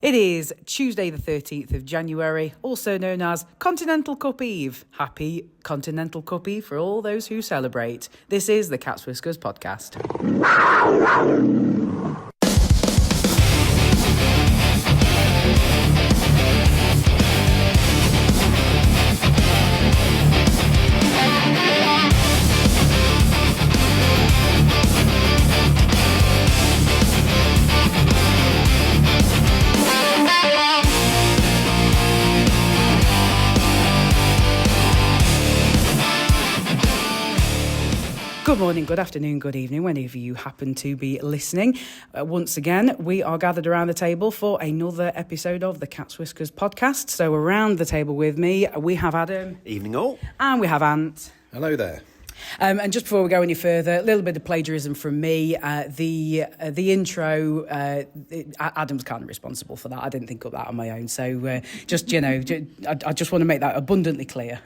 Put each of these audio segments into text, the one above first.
It is Tuesday the 13th of January, also known as Continental Cup Eve. Happy Continental Cup Eve for all those who celebrate. This is the Cat's Whiskers podcast. Good morning, good afternoon, good evening, whenever you happen to be listening. Once again, we are gathered around the table for another episode of the Cat's Whiskers podcast. So around the table with me, we have Adam. Evening all. And we have Ant. Hello there. And just before we go any further, a little bit of plagiarism from me. The intro, Adam's kind of responsible for that. I didn't think up that on my own. So I just want to make that abundantly clear.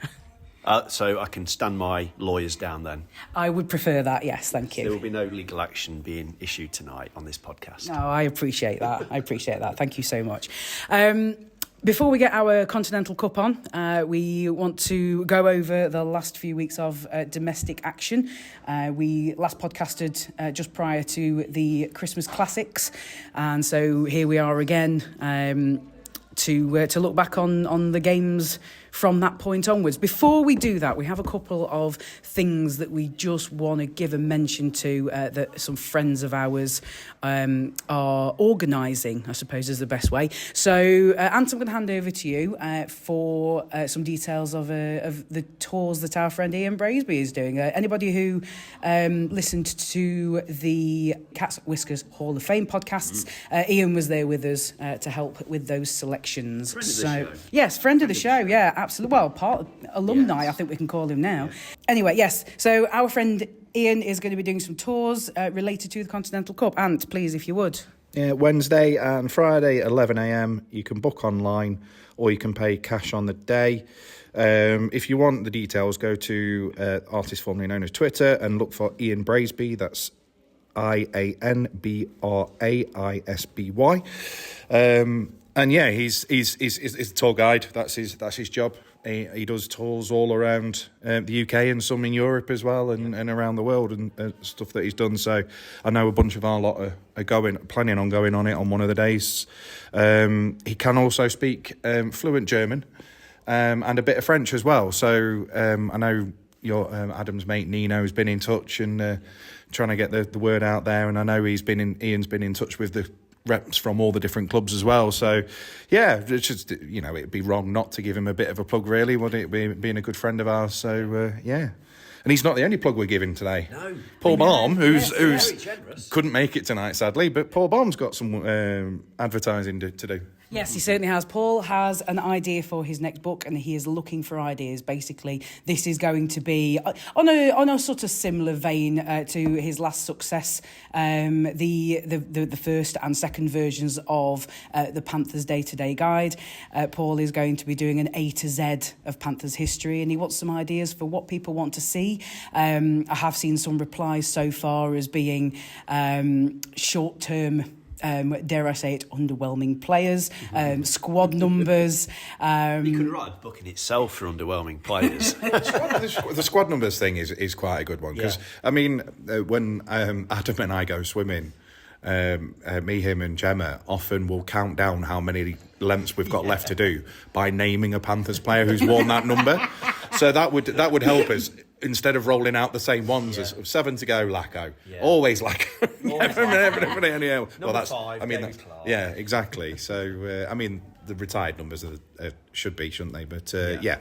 So I can stand my lawyers down then? I would prefer that, yes, thank you. There will be no legal action being issued tonight on this podcast. No, I appreciate that. Thank you so much. Before we get our Continental Cup on, we want to go over the last few weeks of domestic action. We last podcasted just prior to the Christmas Classics, and so here we are again to look back on the games from that point onwards. Before we do that, we have a couple of things that we just want to give a mention to that some friends of ours are organising, I suppose is the best way. So, Ant, I'm going to hand over to you for some details of the tours that our friend Ian Braisby is doing. Anybody who listened to the Cat's Whiskers Hall of Fame podcasts, Ian was there with us to help with those selections. Friend of the show. Yes, friend of the show, yeah. Absolutely. Well, part alumni, yes. I think we can call him now. Yeah. Anyway, yes. So our friend Ian is going to be doing some tours related to the Continental Cup. Ant, please, if you would. Yeah, Wednesday and Friday, 11 a.m. You can book online or you can pay cash on the day. If you want the details, go to artist formerly known as Twitter and look for Ian Braisby. That's IANBRAISBY. And yeah, he's a tour guide. That's his job. He does tours all around the UK and some in Europe as well, and around the world and stuff that he's done. So I know a bunch of our lot are planning on going on it on one of the days. He can also speak fluent German and a bit of French as well. So I know your Adam's mate Nino has been in touch and trying to get the word out there, and I know Ian's been in touch with the reps from all the different clubs as well. So yeah, it's just, it'd be wrong not to give him a bit of a plug, really, would it, being a good friend of ours. So yeah, and he's not the only plug we're giving today. No, Paul Baum, who's generous. Couldn't make it tonight sadly, but Paul Baum's got some advertising to do. Yes, he certainly has. Paul has an idea for his next book, and he is looking for ideas. Basically, this is going to be on a sort of similar vein to his last success, the first and second versions of the Panthers Day-to-Day Guide. Paul is going to be doing an A to Z of Panthers history, and he wants some ideas for what people want to see. I have seen some replies so far as being short-term, dare I say it, underwhelming players, squad numbers. You could write a book in itself for underwhelming players. The squad numbers thing is quite a good one, because, I mean, when Adam and I go swimming, me, him and Gemma often will count down how many lengths we've got left to do by naming a Panthers player who's worn that number. So that would help us. Instead of rolling out the same ones as 7 to go, Lacko. Yeah. Always Lacko. Never. Well, that's 5, I mean, yeah, exactly. So, I mean, the retired numbers should be, shouldn't they? But the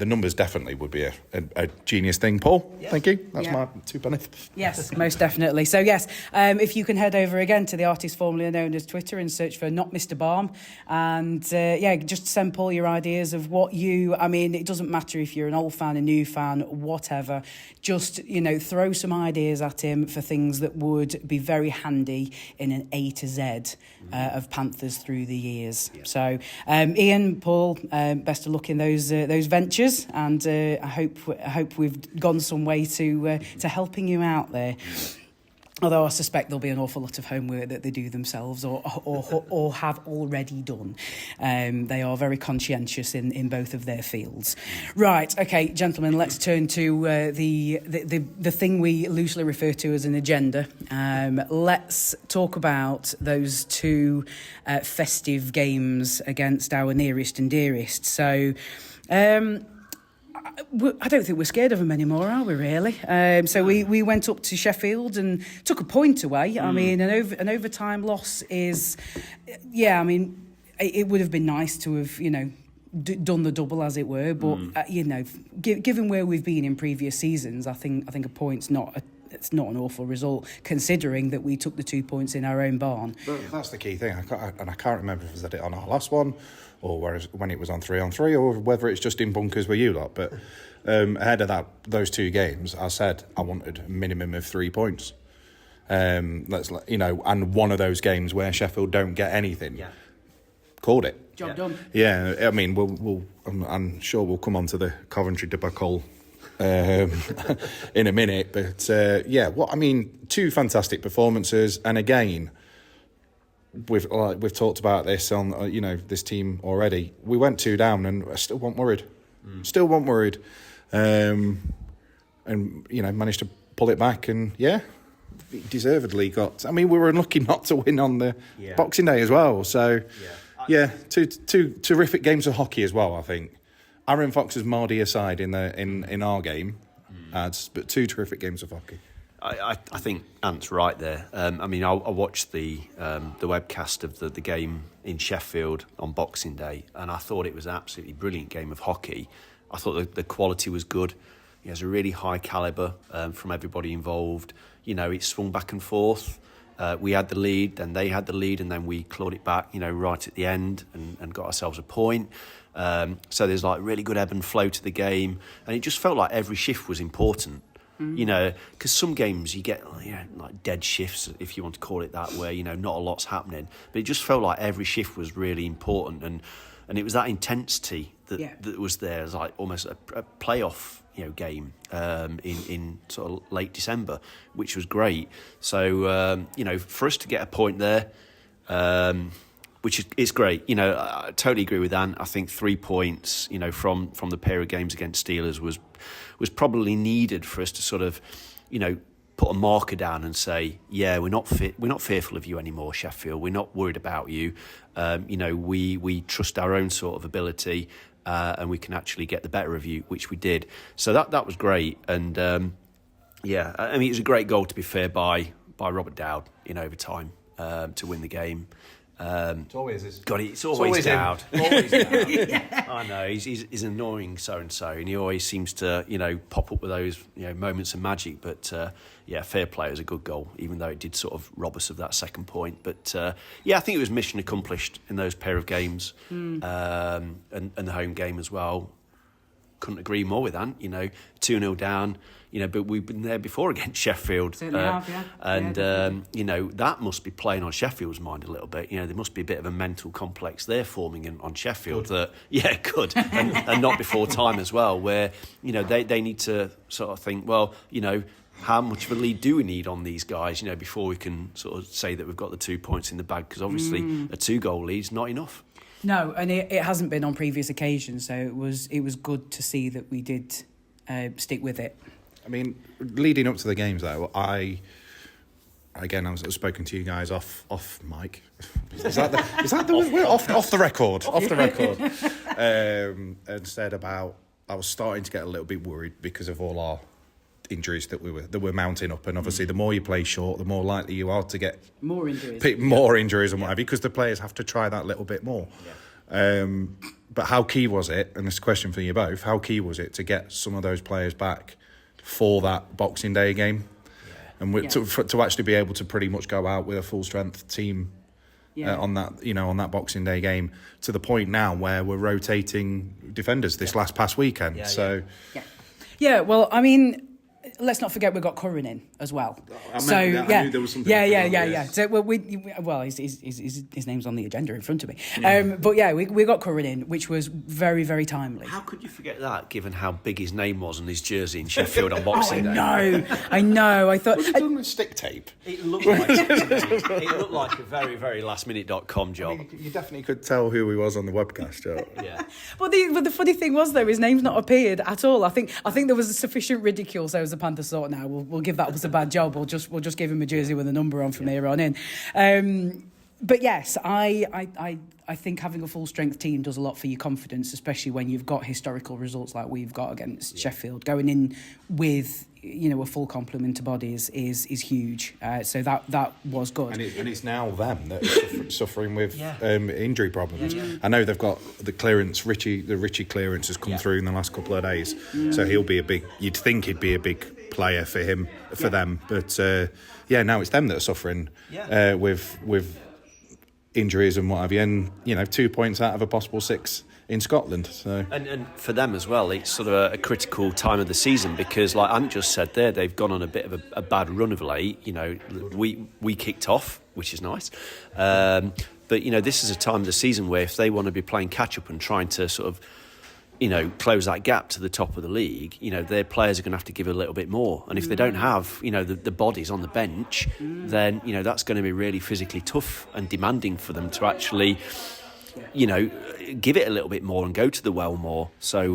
numbers definitely would be a genius thing. Paul, thank you. That's my 2 pennies. Yes, most definitely. So yes, if you can head over again to the artist formerly known as Twitter and search for Not Mr. Baum, and just send Paul your ideas of what I mean, it doesn't matter if you're an old fan, a new fan, whatever. Just throw some ideas at him for things that would be very handy in an A to Z of Panthers through the years. Yeah. So Ian, Paul, best of luck in those ventures, and I hope we've gone some way to helping you out there. Although I suspect there'll be an awful lot of homework that they do themselves or have already done. They are very conscientious in both of their fields. Right, okay, gentlemen, let's turn to the thing we loosely refer to as an agenda. Let's talk about those two festive games against our nearest and dearest. So... I don't think we're scared of them anymore, are we, really? So we went up to Sheffield and took a point away. I mean, an overtime loss is... Yeah, I mean, it would have been nice to have, done the double, as it were. But, given where we've been in previous seasons, I think a point's it's not an awful result, considering that we took the 2 points in our own barn. But that's the key thing. I can't remember if it was it on our last one, or when it was on 3-on-3, or whether it's just in bunkers with you lot. But ahead of those two games, I said I wanted a minimum of 3 points. And one of those games where Sheffield don't get anything, called it. Job done. Yeah, I mean, I'm sure we'll come on to the Coventry debacle in a minute, but two fantastic performances, and again, we've talked about this on this team already. We went 2 down and I still weren't worried. And managed to pull it back, and deservedly got. I mean, we were unlucky not to win on the Boxing Day as well. So two terrific games of hockey as well, I think. Aaron Fox's Mardy aside in our game, but 2 terrific games of hockey. I think Ant's right there. I watched the webcast of the game in Sheffield on Boxing Day, and I thought it was an absolutely brilliant game of hockey. I thought the quality was good. It was a really high calibre from everybody involved. It swung back and forth. We had the lead, then they had the lead, and then we clawed it back, right at the end and got ourselves a point. So there's really good ebb and flow to the game, and it just felt like every shift was important. Because some games you get dead shifts, if you want to call it that, where not a lot's happening, but it just felt like every shift was really important, and it was that intensity that was there. It was like almost a playoff game in sort of late December, which was great. So for us to get a point there, which is great. I totally agree with Ant. I think 3 points, from the pair of games against Steelers was probably needed for us to sort of, put a marker down and say, we're not fearful of you anymore, Sheffield. We're not worried about you. We trust our own sort of ability, and we can actually get the better of you, which we did. So that was great. And it was a great goal, to be fair, by Robert Dowd in overtime to win the game. It always is. God, it's always Dowd. Always Dowd. I know he's annoying so and he always seems to pop up with those moments of magic. But fair play, it was a good goal, even though it did sort of rob us of that second point. But I think it was mission accomplished in those pair of games, and the home game as well. Couldn't agree more with Ant. 2-0 down. But we've been there before against Sheffield. Certainly have, yeah. And, that must be playing on Sheffield's mind a little bit. There must be a bit of a mental complex there forming on Sheffield. Good. and not before time as well, where, they need to sort of think, well, how much of a lead do we need on these guys, before we can sort of say that we've got the 2 points in the bag? Because obviously a 2-goal lead's not enough. No, and it hasn't been on previous occasions, so it was good to see that we did stick with it. I mean, leading up to the games, though, I was spoken to you guys off mic. Is that the we're off the record? Off the record. And said about I was starting to get a little bit worried because of all our injuries that were mounting up, and obviously the more you play short, the more likely you are to get more injuries and whatever, because the players have to try that little bit more. But how key was it, and this is a question for you both, how key was it to get some of those players back for that Boxing Day game, and to actually be able to pretty much go out with a full strength team on that Boxing Day game, to the point now where we're rotating defenders this past weekend. Well, I mean, let's not forget we've got Curran in as well. I knew there was something. Yeah. So his name's on the agenda in front of me. But yeah, we got Curran in, which was very, very timely. How could you forget that, given how big his name was on his jersey in Sheffield on Boxing Day? I know. I thought was it done with stick tape? It looked like it looked like a very, very lastminute.com job. I mean, you definitely could tell who he was on the webcast. Yeah. But the funny thing was, though, his name's not appeared at all. I think there was a sufficient ridicule. So as the Panthers thought, now we'll give that was a bad job. We'll just give him a jersey with a number on from here on in. But yes, I think having a full strength team does a lot for your confidence, especially when you've got historical results like we've got against Sheffield. Going in with a full complement of bodies is huge. So that was good. And it's now them that are suffering with injury problems. I know they've got the clearance. The Richie clearance has come through in the last couple of days, so he'll be a big. You'd think he'd be a big player for them, but now it's them that are suffering with injuries and what have you, and 2 points out of a possible 6 in Scotland. So and for them as well, it's sort of a critical time of the season because, like Ant just said there, they've gone on a bit of a bad run of late. We kicked off, which is nice, but this is a time of the season where if they want to be playing catch up and trying to sort of close that gap to the top of the league, their players are going to have to give a little bit more. And if they don't have, the bodies on the bench, then, that's going to be really physically tough and demanding for them to actually, give it a little bit more and go to the well more. So,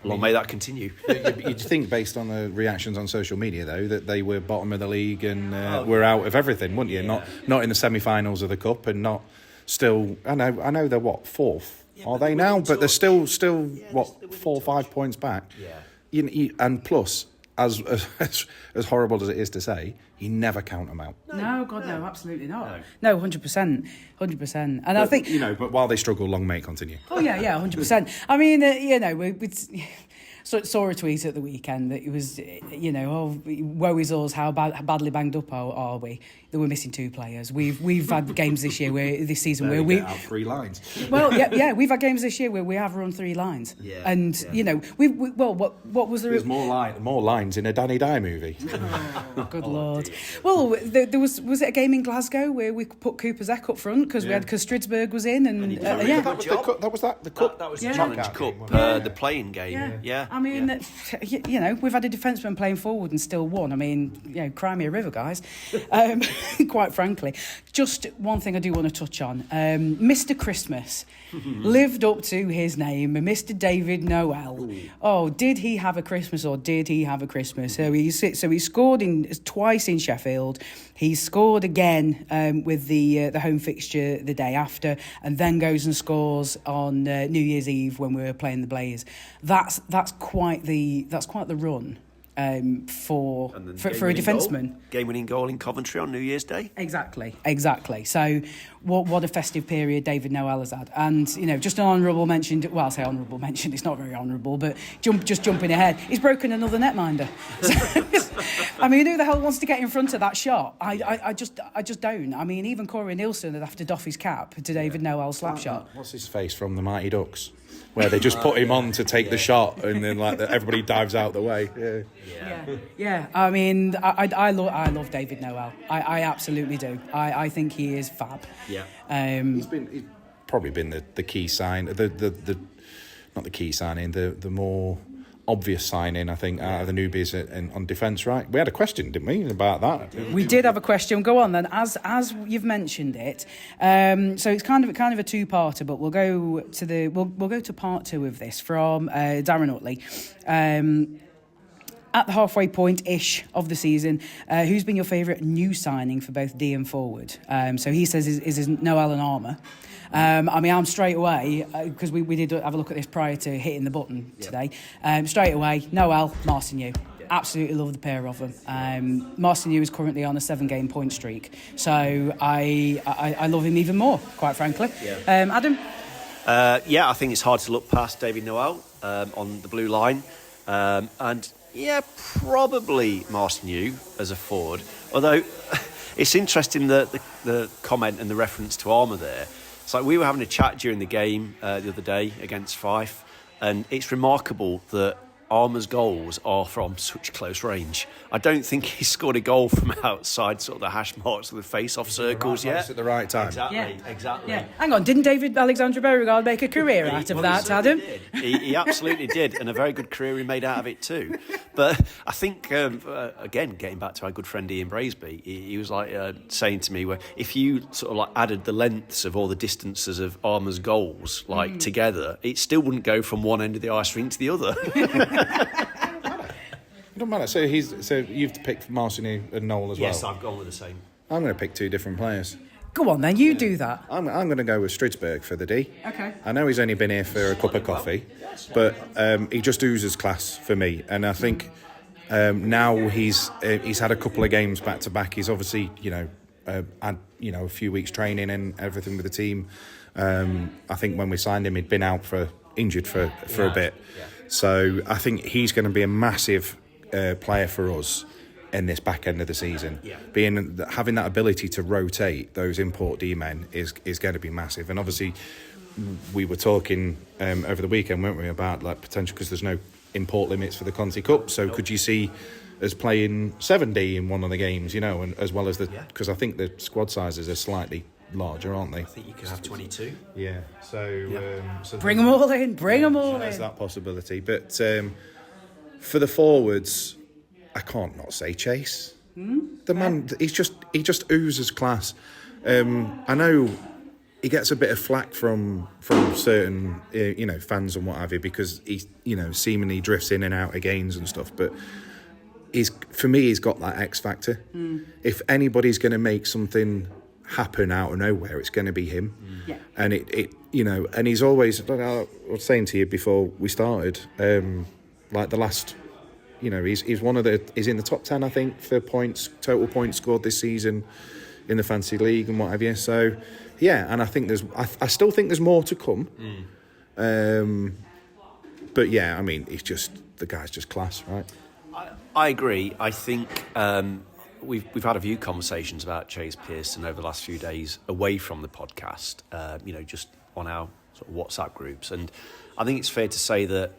long may that continue. You'd think, based on the reactions on social media, though, that they were bottom of the league and were out of everything, wouldn't you? Yeah. Not in the semi-finals of the Cup and not still... I know they're, fourth? Are they now? But they're still 4 or 5 points back. Yeah. And plus, as horrible as it is to say, you never count them out. No, absolutely not. No, 100%. And I think... but while they struggle, long may it continue. Oh, yeah, 100%. I mean, we saw a tweet at the weekend that it was, woe is us, how badly banged up are we? That we're missing 2 players. We've had games this year this season where we get out 3 lines. Well, we've had games this year where we have run 3 lines. Yeah. And what was there? There's more lines in a Danny Dye movie. Oh, good Lord. Dear. Well, there was it a game in Glasgow where we put Cooper's Eck up front because Stridsberg was in and that was the cup. That was the Challenge Cup, the playing game. Yeah. I mean, we've had a defenceman playing forward and still won. I mean, cry me a river, guys. Quite frankly. Just one thing I do want to touch on. Mr. Christmas lived up to his name, Mr. David Noel. Ooh. Oh, did he have a Christmas or did he have a Christmas? So he scored twice in Sheffield. He scored again with the home fixture the day after, and then goes and scores on New Year's Eve when we were playing the Blaze. That's quite the run. For a defenceman. Game-winning goal in Coventry on New Year's Day. Exactly. So what a festive period David Noel has had. And, just an honourable mention, well, I'll say honourable mention, it's not very honourable, but jumping ahead, he's broken another netminder. I mean, who the hell wants to get in front of that shot? I just don't. I mean, even Corey Nielsen would have to doff his cap to David Noel's slap shot. What's his face from the Mighty Ducks? Where they just put him on to take the shot and then everybody dives out the way. Yeah. I mean, I love David Noel. I absolutely do. I think he is fab. Yeah. He's probably been the key sign, the not the key signing, the more obvious signing, I think, out of the newbies on defence, right? We had a question, didn't we, about that? We did have a question. Go on then. As you've mentioned it, so it's kind of a two-parter, but we'll go to part 2 of this from Darren Utley. At the halfway point-ish of the season, who's been your favourite new signing for both D and forward? So he says is Noel and Armour. I'm straight away, because we did have a look at this prior to hitting the button today. Straight away, Noel, Marcineux. Absolutely love the pair of them. Marcineux is currently on a 7-game point streak, so I love him even more, quite frankly. Adam? I think it's hard to look past David Noel on the blue line. Probably Marcineux as a forward. Although it's interesting the comment and the reference to Armour there. It's like we were having a chat during the game the other day against Fife, and it's remarkable that Armour's goals are from such close range. I don't think he's scored a goal from outside sort of the hash marks of the face-off circles yet. At the right time. Exactly. Yeah. Hang on, didn't David Alexander Beauregard make a career out of that, Adam? He absolutely did, and a very good career he made out of it too. But I think, again, getting back to our good friend Ian Braisby, he was like saying to me, where if you sort of like added the lengths of all the distances of Armour's goals like together, it still wouldn't go from one end of the ice rink to the other. It don't matter. So you've picked Marcin and Noel as well. Yes, I've gone with the same. I'm going to pick two different players. Go on then, you do that. I'm going to go with Stridsberg for the D. Okay. I know he's only been here for a cup of coffee, but he just oozes class for me. And I think now he's had a couple of games back to back. He's obviously had a few weeks training and everything with the team. I think when we signed him, he'd been injured for a bit. Yeah. So I think he's going to be a massive player for us in this back end of the season. Yeah. Having that ability to rotate those import D men is going to be massive. And obviously, we were talking over the weekend, weren't we, about like potential, because there's no import limits for the Conti Cup. So could you see us playing 7D in one of the games? And as well as because I think the squad sizes are slightly larger, aren't they? I think you can have 22. Yeah. So bring them all in. Bring them all in. There's that possibility, but for the forwards, I can't not say Chase. The man, he just oozes class. I know he gets a bit of flack from certain fans and what have you, because he seemingly drifts in and out of games and stuff. But for me, he's got that X factor. If anybody's going to make something happen out of nowhere, it's going to be him. Yeah. And and he's always, like I was saying to you before we started, like the last. He's he's in the top 10, I think, for total points scored this season in the fantasy league and what have you. So, yeah, and I think I still think there's more to come. But yeah, I mean, the guy's just class, right? I agree. I think we've had a few conversations about Chase Pearson over the last few days away from the podcast. Just on our sort of WhatsApp groups, and I think it's fair to say that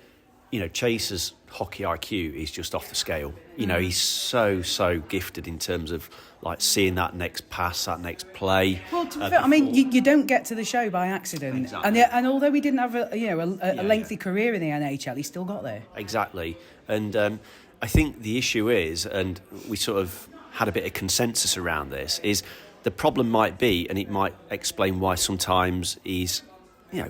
Chase's hockey IQ is just off the scale. He's so gifted in terms of like seeing that next pass, that next play. Well, you don't get to the show by accident. Exactly. And although he didn't have a lengthy career in the NHL, he still got there. Exactly. And I think the issue is, and we sort of had a bit of consensus around this, is the problem might be, and it might explain why sometimes he's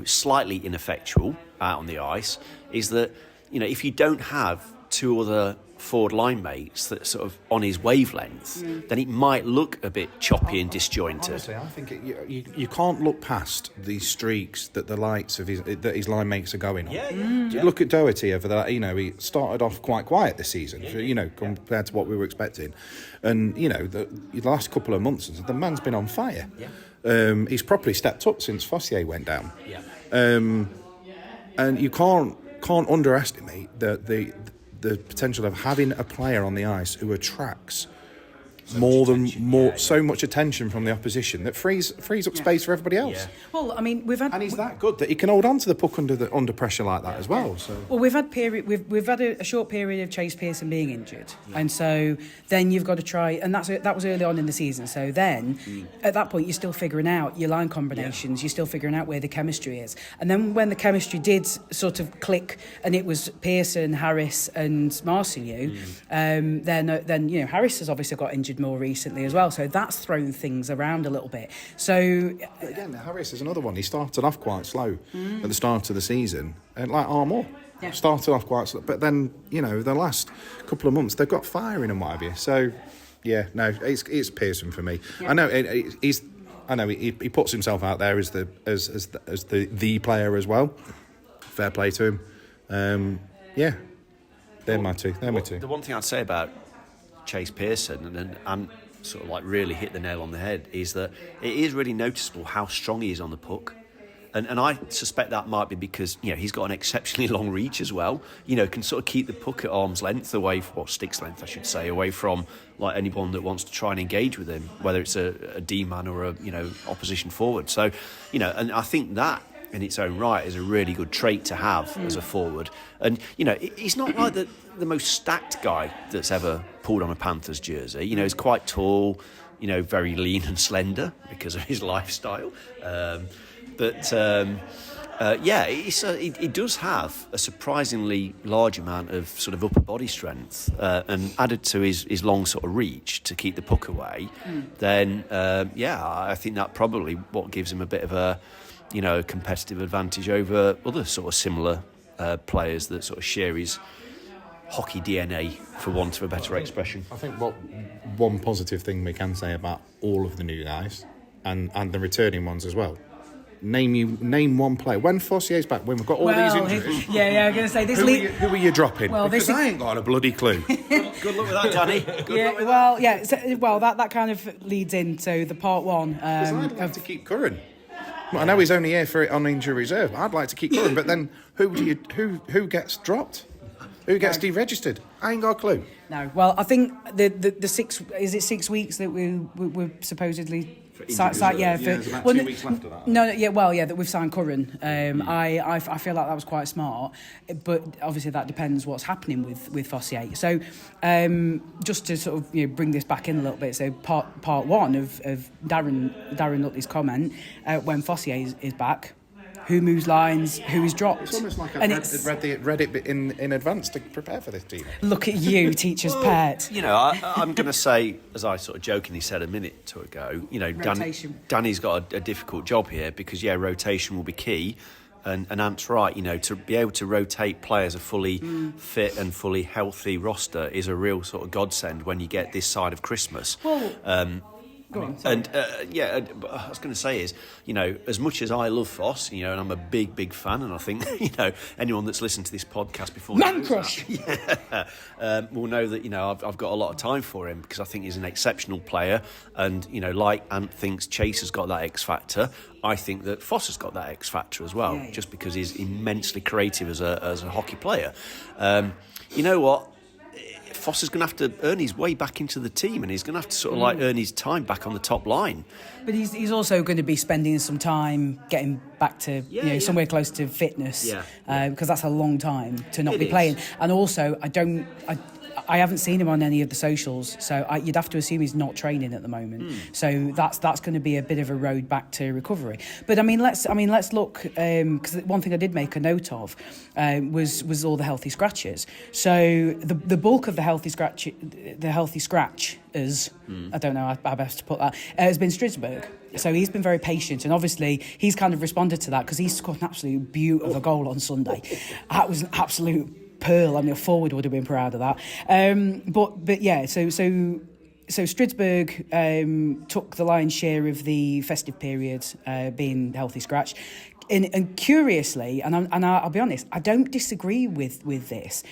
slightly ineffectual out on the ice, is that if you don't have two other forward line mates that sort of on his wavelength, then it might look a bit choppy and disjointed. Honestly, I think you can't look past these streaks that the lights of that his line mates are going on. Yeah. Look at Doherty over that. He started off quite quiet this season, compared to what we were expecting, and the last couple of months, the man's been on fire. Yeah. He's properly stepped up since Fossier went down. Yeah. And you can't underestimate the potential of having a player on the ice who attracts so much attention from the opposition that frees up space for everybody else. Yeah. Well, I mean, and he's that good that he can hold on to the puck under pressure like that as well. So. Well, we've had a short period of Chase Pearson being injured, and so then you've got to try, and that was early on in the season. So then, at that point, you're still figuring out your line combinations. Yeah. You're still figuring out where the chemistry is, and then when the chemistry did sort of click, and it was Pearson, Harris, and Marcin, then Harris has obviously got injured more recently as well, so that's thrown things around a little bit. So again, Harris is another one. He started off quite slow at the start of the season, and like Armour started off quite slow, but then the last couple of months they've got firing and what have you. So yeah, no, it's Pearson for me. Yeah. I know he puts himself out there as the player as well. Fair play to him. They're my two. The one thing I'd say about Chase Pearson, and sort of like really hit the nail on the head, is that it is really noticeable how strong he is on the puck. And I suspect that might be because, he's got an exceptionally long reach as well. Can sort of keep the puck at arm's length stick's length, I should say, away from like anyone that wants to try and engage with him, whether it's a D-man or a, opposition forward. So, and I think that in its own right is a really good trait to have as a forward. And, he's not like the most stacked guy that's ever pulled on a Panthers jersey. He's quite tall, very lean and slender because of his lifestyle. He does have a surprisingly large amount of sort of upper body strength, and added to his long sort of reach to keep the puck away, then I think that probably what gives him a bit of a competitive advantage over other sort of similar players that sort of share his hockey DNA, for want of a better expression. I think one positive thing we can say about all of the new guys and the returning ones as well. Name one player. When Fossier's back, when we've got all these injuries. I'm going to say this. Who are you dropping? Well, because I ain't got a bloody clue. Good luck with that, Danny. That kind of leads into the part one. I'd like to keep Curran. I know he's only here on injury reserve. I'd like to keep Curran, but then who gets dropped? Who gets deregistered? I ain't got a clue. No. Well, I think the 6 weeks that we're supposedly there's about 2 weeks left of that. That we've signed Curran. I feel like that was quite smart, but obviously that depends what's happening with Fossier. So just to sort of bring this back in a little bit. So part one of Darren Nutley's comment, when Fossier is back, who moves lines, who is dropped. It's almost like I've read it in advance to prepare for this team. Look at you, teacher's pet. I'm going to say, as I sort of jokingly said a minute or two ago, Danny's got a difficult job here because, rotation will be key. And Ant's right, to be able to rotate players a fully fit and fully healthy roster is a real sort of godsend when you get this side of Christmas. Well, go on, sorry. And what I was going to say is, as much as I love Foss, and I'm a big fan, and I think, anyone that's listened to this podcast before Man crush, will know that I've got a lot of time for him because I think he's an exceptional player, and like Ant thinks Chase has got that X factor, I think that Foss has got that X factor as well, just because he's immensely creative as a hockey player. You know what? Foss is going to have to earn his way back into the team, and he's going to have to sort of earn his time back on the top line. But he's also going to be spending some time getting back to somewhere close to fitness, because that's a long time to not be playing. And also, I haven't seen him on any of the socials, so you'd have to assume he's not training at the moment. So that's going to be a bit of a road back to recovery. But let's look, because one thing I did make a note of was all the healthy scratches. So the bulk of the healthy scratchers, I don't know how best to put that, has been Stridsberg. So he's been very patient, and obviously he's kind of responded to that because he scored an absolute beaut of a goal on Sunday. That was an absolute pearl. A forward would have been proud of that. So Stridsberg took the lion's share of the festive period, being healthy scratch. And curiously, and I'll be honest, I don't disagree with this.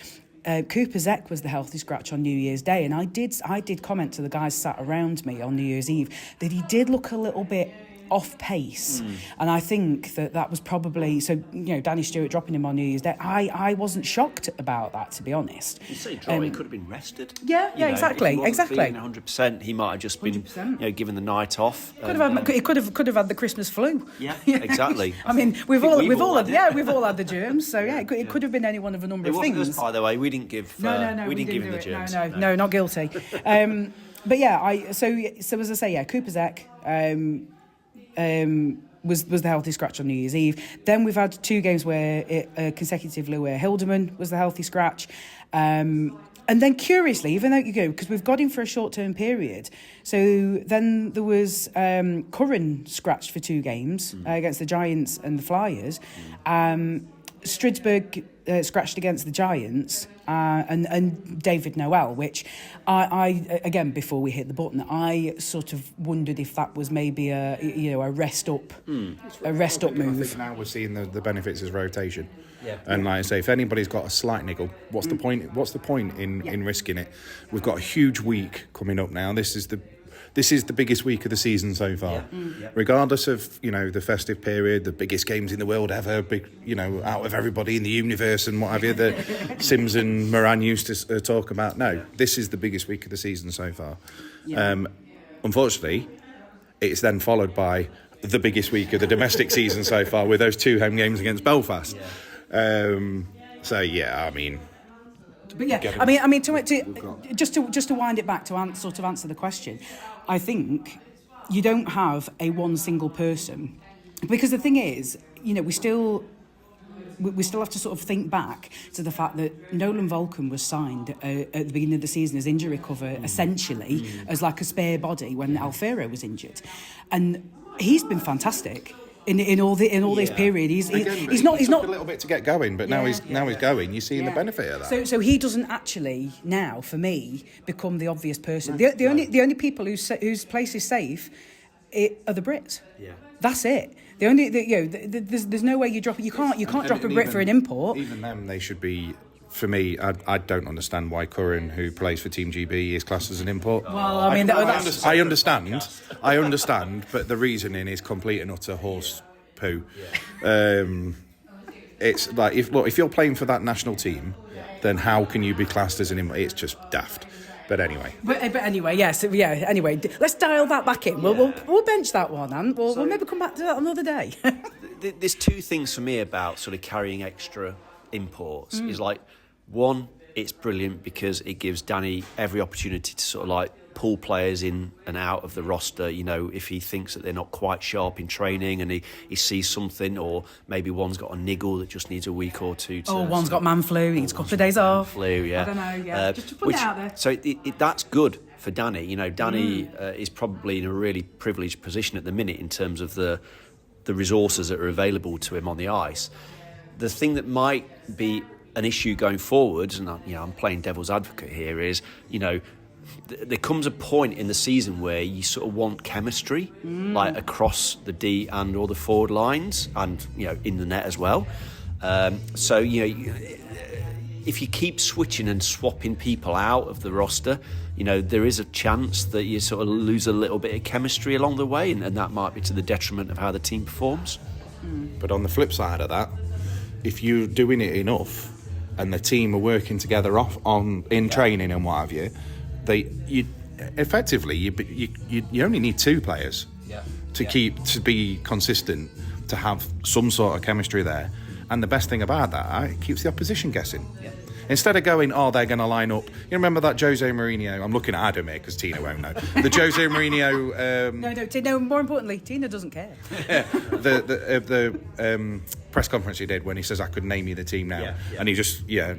Cooper Zek was the healthy scratch on New Year's Day, and I did comment to the guys sat around me on New Year's Eve that he did look a little bit off pace, and I think that was probably Danny Stewart dropping him on New Year's Day. I wasn't shocked about that, to be honest. You say draw, he could have been rested. Exactly. If he wasn't feeling 100%, he might have just been 100%. Given the night off. He could have had the Christmas flu. Yeah, exactly. We've all had the germs, so it could have been any one of a number of things. Us, by the way, we didn't give. We didn't give him the germs. No, not guilty. But so as I say, Cooper Zek was the healthy scratch on New Year's Eve. Then we've had 2 games consecutively where Hildeman was the healthy scratch. And then curiously, even though because we've got him for a short-term period, so then there was Curran scratched for 2 games against the Giants and the Flyers. Stridsberg scratched against the Giants, and David Noel, which I again, before we hit the button, I sort of wondered if that was maybe a rest up move. I think now we're seeing the benefits of rotation. Yeah. And like I say, if anybody's got a slight niggle, what's the point? What's the point in risking it? We've got a huge week coming up now. This is the biggest week of the season so far. Regardless of the festive period, the biggest games in the world ever, out of everybody in the universe and what have you, the Sims and Moran used to talk about. No, this is the biggest week of the season so far. Unfortunately, it's then followed by the biggest week of the domestic season so far with those 2 home games against Belfast. So yeah, I mean. But yeah, just to wind it back to answer the question, I think you don't have a one single person, because the thing is, we still have to sort of think back to the fact that Nolan Vulcan was signed at the beginning of the season as injury cover, essentially as like a spare body when Alfaro was injured, and he's been fantastic. In all this period, he's not a little bit to get going, but now he's going. You're seeing the benefit of that. So he doesn't actually now, for me, become the obvious person. The only people whose place is safe are the Brits. Yeah, that's it. There's no way you drop it. You can't drop a Brit for an import. Even them, they should be. For me, I don't understand why Curran, who plays for Team GB, is classed as an import. Well, I mean, I understand, but the reasoning is complete and utter horse poo. It's like if you're playing for that national team, then how can you be classed as an import? It's just daft. But anyway. But anyway, yes, yeah. Anyway, let's dial that back in. We'll bench that one, and we'll maybe come back to that another day. There's 2 things for me about sort of carrying extra imports. Is like, one, it's brilliant because it gives Danny every opportunity to sort of like pull players in and out of the roster, if he thinks that they're not quite sharp in training and he sees something, or maybe one's got a niggle that just needs a week or 2 to... one's got man flu, needs a couple of days off. Flu, yeah. I don't know, yeah. Just to put it out there. So that's good for Danny. Danny is probably in a really privileged position at the minute in terms of the resources that are available to him on the ice. The thing that might be an issue going forwards, and I'm playing devil's advocate here, is there comes a point in the season where you sort of want chemistry, like across the D and or the forward lines, and in the net as well. So if you keep switching and swapping people out of the roster, there is a chance that you sort of lose a little bit of chemistry along the way, and that might be to the detriment of how the team performs. But on the flip side of that, if you're doing it enough and the team are working together in training and what have you, you only need 2 players to be consistent, to have some sort of chemistry there. And the best thing about that, it keeps the opposition guessing. Instead of going, they're going to line up. You remember that Jose Mourinho? I'm looking at Adam here because Tina won't know. The Jose Mourinho. No. More importantly, Tina doesn't care. The press conference he did when he says, "I could name you the team now," and he just You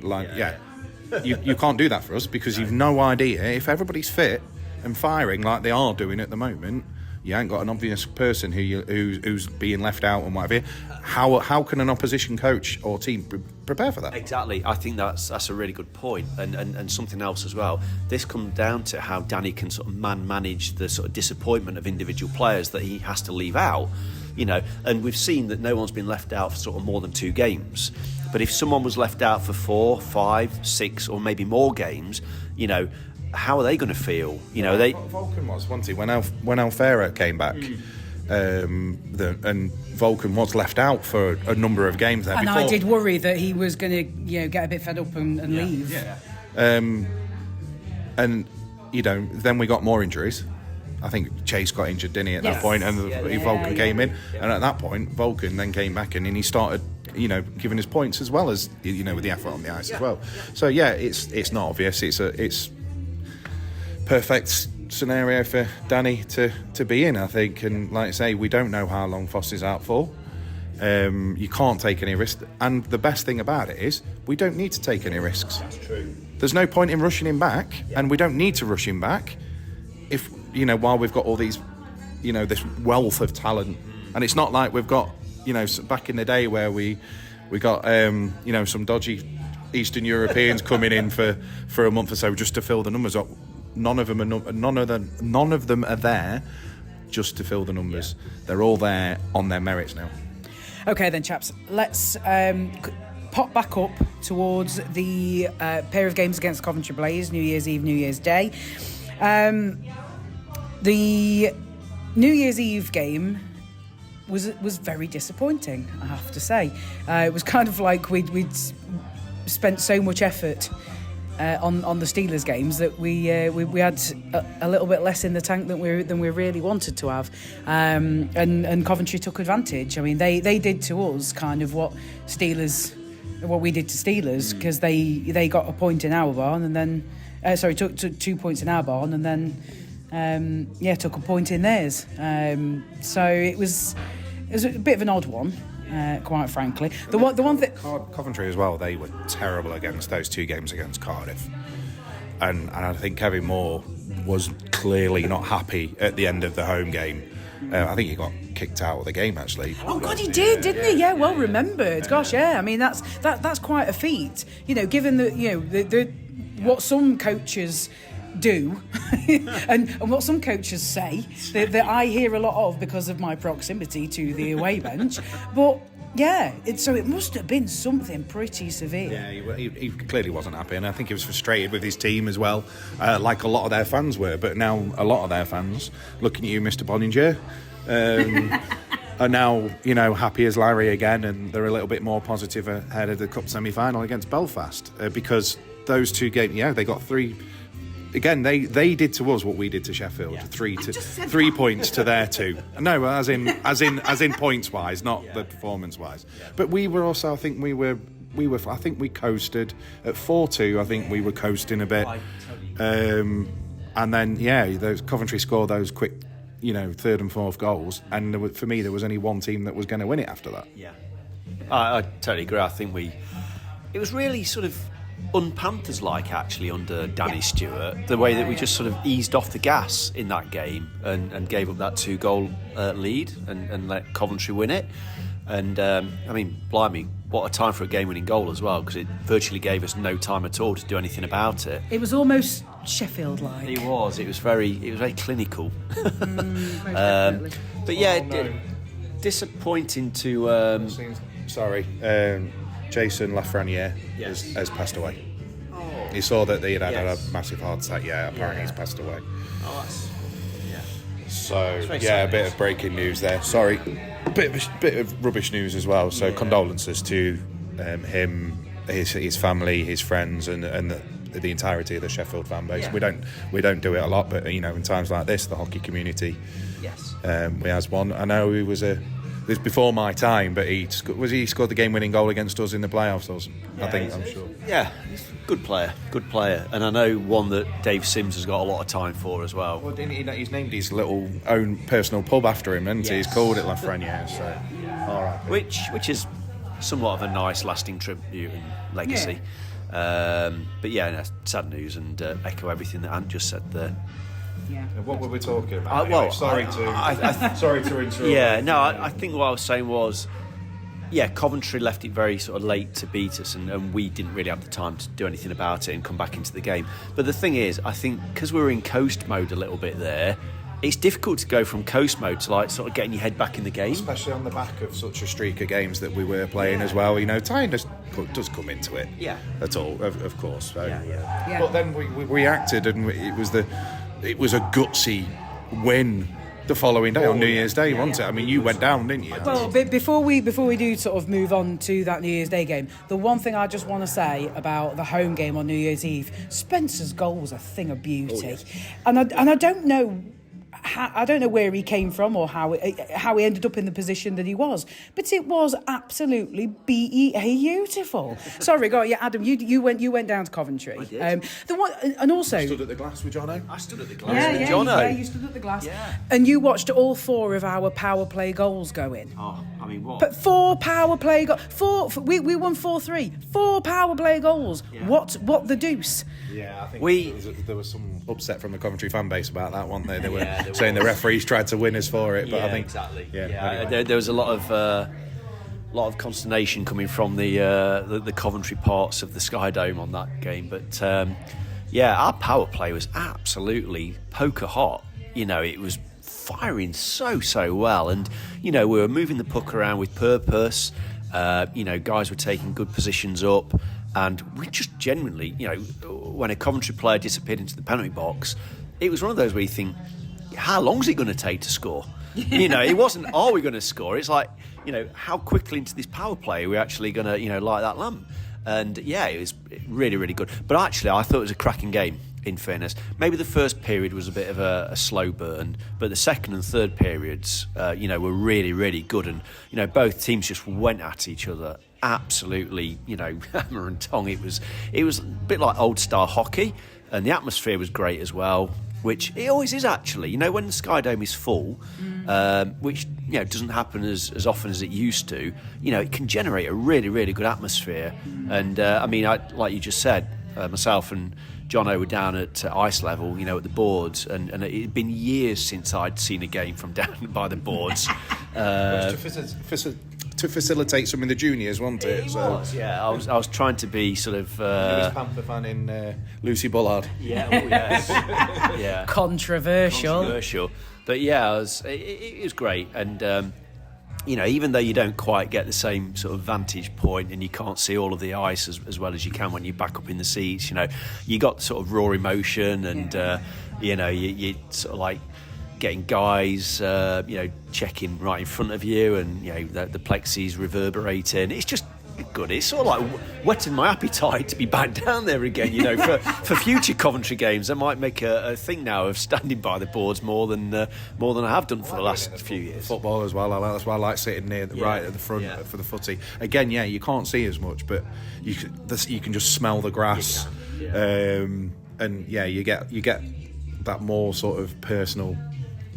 can't do that for us because you've no idea if everybody's fit and firing like they are doing at the moment. You ain't got an obvious person who's being left out and whatever. How can an opposition coach or team prepare for that? Exactly. I think that's a really good point. And something else as well. This comes down to how Danny can sort of manage the sort of disappointment of individual players that he has to leave out. And we've seen that no one's been left out for sort of more than 2 games. But if someone was left out for 4, 5, 6, or maybe more games, how are they going to feel? Vulcan wasn't he? When Alfaro came back, and Vulcan was left out for a number of games there. And before. I did worry that he was going to, get a bit fed up and leave. Yeah. And then we got more injuries. I think Chase got injured, didn't he, at that point, and Vulcan came in, and at that point, Vulcan then came back and he started, giving his points as well as, with the effort on the ice as well. So it's not obvious. It's perfect scenario for Danny to be in, I think. And like I say, we don't know how long Foss is out for. You can't take any risks. And the best thing about it is we don't need to take any risks. That's true. There's no point in rushing him back, and we don't need to rush him back if, while we've got all these, this wealth of talent. And it's not like we've got, back in the day where we got, some dodgy Eastern Europeans coming in for a month or so just to fill the numbers up. None of them are there just to fill the numbers. They're all there on their merits now. Okay then, chaps, let's pop back up towards the pair of games against Coventry Blaze, New Year's Eve, New Year's Day. The New Year's Eve game was very disappointing, I have to say. It was kind of like we'd spent so much effort on the Steelers games that we had a little bit less in the tank than we really wanted to have, and Coventry took advantage. I mean, they did to us kind of what we did to Steelers, because they got a point in our barn and then took 2 points in our barn and then took a point in theirs. So it was a bit of an odd one. Quite frankly, the one that Coventry as well, they were terrible against those 2 games against Cardiff, and I think Kevin Moore was clearly not happy at the end of the home game. I think he got kicked out of the game actually. Oh God, he did, didn't he? Yeah, well remembered. Gosh, yeah. I mean, that's quite a feat. Given that the what some coaches do and what some coaches say that I hear a lot of because of my proximity to the away bench, but so it must have been something pretty severe. Yeah, he clearly wasn't happy, and I think he was frustrated with his team as well, like a lot of their fans were. But now a lot of their fans, looking at you, Mr. Bonninger, are now happy as Larry again, and they're a little bit more positive ahead of the cup semi-final against Belfast, because those 2 games, they got 3. Again, they did to us what we did to Sheffield. 3 points to their 2. No, as in points wise, not the performance wise. But we were also, I think I think we coasted at 4-2. I think we were coasting a bit, and then those Coventry scored those quick, 3rd and 4th goals, and for me there was only one team that was going to win it after that. Yeah, I totally agree. I think it was really sort of un-Panthers-like actually under Danny Stewart, the way that we just sort of eased off the gas in that game and gave up that 2-goal lead and let Coventry win it. And I mean, blimey, what a time for a game-winning goal as well, because it virtually gave us no time at all to do anything about it. It was almost Sheffield-like. It was very clinical. But disappointing to. Jason Lafreniere has passed away. He saw that he had a massive heart attack. Apparently he's passed away. Oh, that's... So, a bit of breaking news there. Sorry, a bit of rubbish news as well. So, condolences to him, his family, his friends, and the entirety of the Sheffield fan base. Yeah. We don't do it a lot, but in times like this, the hockey community, we has one. I know he was It was before my time, but he scored the game-winning goal against us in the playoffs. I'm sure. Yeah, he's a good player, and I know one that Dave Sims has got a lot of time for as well. Well, didn't he? He's named his little own personal pub after him, and he's called it Lafreniere. So, all right. Which is somewhat of a nice, lasting tribute and legacy. Yeah. But sad news, and echo everything that Ant just said there. Yeah. What were we talking about? Sorry to interrupt. Yeah, no, I think what I was saying was, Coventry left it very sort of late to beat us, and we didn't really have the time to do anything about it and come back into the game. But the thing is, I think because we were in coast mode a little bit there, it's difficult to go from coast mode to sort of getting your head back in the game. Especially on the back of such a streak of games that we were playing as well. Time does come into it. Yeah. At all, of course. So, yeah. But then we reacted, and it was a gutsy win the following day on New Year's Day, wasn't it? I mean, you went down, didn't you? Well, before we do sort of move on to that New Year's Day game, the one thing I just want to say about the home game on New Year's Eve, Spencer's goal was a thing of beauty, and I don't know. I don't know where he came from or how he ended up in the position that he was, but it was absolutely beautiful. Sorry, go on. Yeah, Adam, you went down to Coventry. I did. And also You stood at the glass with Jono. I stood at the glass with Jono. You stood at the glass. Yeah. And you watched all 4 of our power play goals go in. Oh, I mean, what? But 4 power play goals. We won 4-3. 4 power play goals. Yeah. What the deuce? Yeah, I think there was some upset from the Coventry fan base about that, weren't they? They were saying the referees tried to win us for it, but I think exactly. Anyway. There was a lot of consternation coming from the Coventry parts of the Sky Dome on that game, but our power play was absolutely poker hot. It was firing so well, and we were moving the puck around with purpose. Guys were taking good positions up. And we just genuinely, when a Coventry player disappeared into the penalty box, it was one of those where you think, how long is it going to take to score? It wasn't, are we going to score? It's like, how quickly into this power play are we actually going to, light that lamp? And it really, really good. But actually, I thought it was a cracking game. In fairness, maybe the first period was a bit of a slow burn, but the second and third periods, were really, really good. And both teams just went at each other absolutely, hammer and tong. It was a bit like old style hockey, and the atmosphere was great as well. Which it always is actually. When the Sky Dome is full, which doesn't happen as often as it used to. It can generate a really, really good atmosphere. And I like you just said, myself and Jono were down at ice level, at the boards, and it had been years since I'd seen a game from down by the boards. To facilitate some in the juniors, wasn't it? It was, yeah. I was trying to be sort of. He was Panther fan in Lucy Bullard. Yeah, yes. Yeah. Controversial. But yeah, it was great, and even though you don't quite get the same sort of vantage point and you can't see all of the ice as well as you can when you're back up in the seats, you got sort of raw emotion, and you sort of like getting guys, checking right in front of you, and the plexis reverberating. It's just good. It's sort of like whetting my appetite to be back down there again. For future Coventry games, I might make a thing now of standing by the boards more than I have done for the last few years. Football as well. That's why I like sitting near right at the front for the footy. Again, you can't see as much, but you can just smell the grass, and you get that more sort of personal.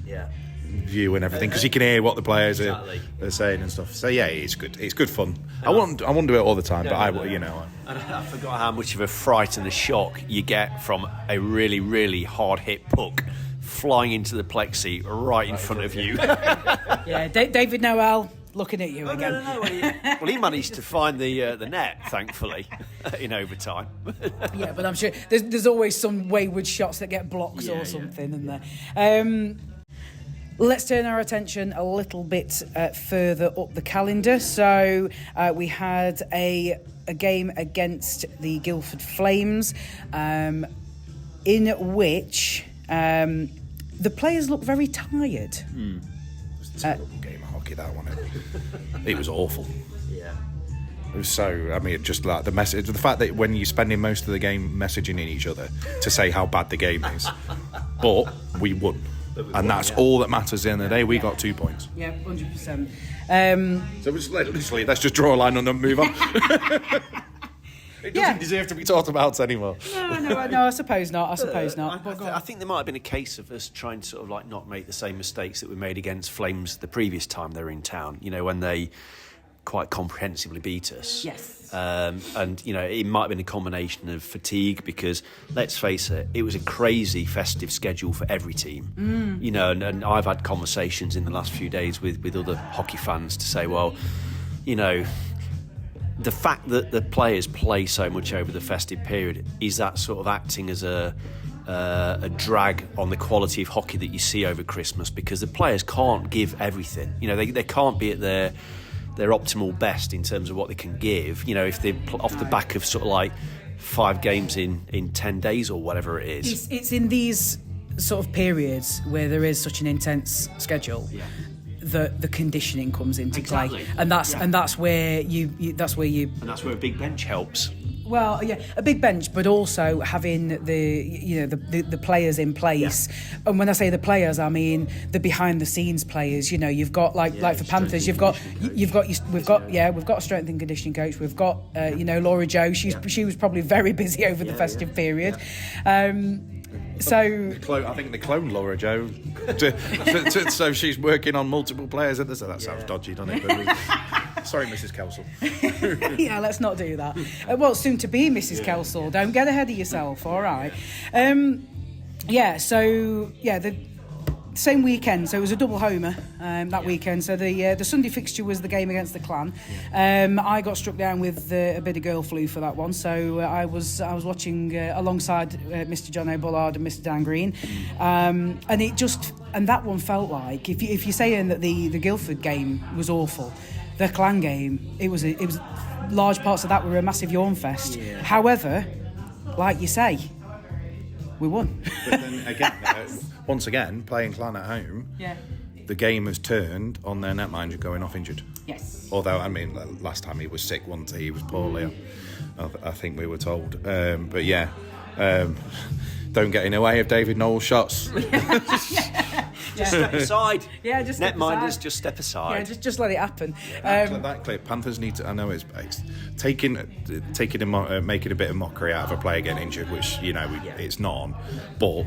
Yeah. View and everything, because you can hear what the players are saying and stuff. So it's good. It's good fun. I won't do it all the time, but I will. And I forgot how much of a fright and a shock you get from a really, really hard hit puck flying into the plexi right in front of you. Yeah, David Noel looking at you again. No. Well, he managed to find the net, thankfully, in overtime. Yeah, but I'm sure there's always some wayward shots that get blocked or something in there. Let's turn our attention a little bit further up the calendar. So we had a game against the Guildford Flames, in which the players looked very tired. It was a terrible game of hockey, that one. It was awful. Yeah. It was so. Just like the message, the fact that when you're spending most of the game messaging in each other to say how bad the game is, but we won. And that's all that matters at the end of the day. We got 2 points. Yeah, 100%. So let's just draw a line and then move on. It doesn't deserve to be talked about anymore. No, I suppose not. I think there might have been a case of us trying to sort of like not make the same mistakes that we made against Flames the previous time they were in town. When they quite comprehensively beat us. Yes. And it might have been a combination of fatigue, because let's face it was a crazy festive schedule for every team. And I've had conversations in the last few days with other hockey fans to say, well, the fact that the players play so much over the festive period, is that sort of acting as a drag on the quality of hockey that you see over Christmas, because the players can't give everything. They can't be at their optimal best in terms of what they can give, if they're off the back of sort of like 5 games in 10 days or whatever it is. It's in these sort of periods where there is such an intense schedule that the conditioning comes into play, and that's where that's where a big bench helps. Well, yeah, a big bench, but also having the players in place. Yeah. And when I say the players, I mean the behind the scenes players. You've got like for Panthers, we've got a strength and conditioning coach. We've got Laura Jo. She was probably very busy over the festive period. So I think they cloned Laura Jo, so she's working on multiple players. That sounds dodgy, doesn't it? But sorry, Mrs. Kelsall. Yeah, let's not do that. Well, soon to be Mrs. Kelsall. Don't get ahead of yourself. All right. The same weekend, so it was a double homer weekend. So the Sunday fixture was the game against the Clan. I got struck down with a bit of girl flu for that one, so I was watching alongside Mr. John Bullard and Mr. Dan Green, and that one felt like, if you're saying that the Guildford game was awful, the Clan game, it was large parts of that were a massive yawn fest. Yeah. However, like you say, we won. But then again, once again, playing Clan at home, the game has turned on their netminder going off injured. Yes. Although, I mean, last time he was sick, wasn't he? He was poorly, I think we were told. But yeah, don't get in the way of David Knowles' shots. Just step aside. Yeah, just step Netminders, aside. just step aside. Yeah, just let it happen. That clip, Panthers need to. I know it's making a bit of mockery out of a player getting injured, which it's not on. But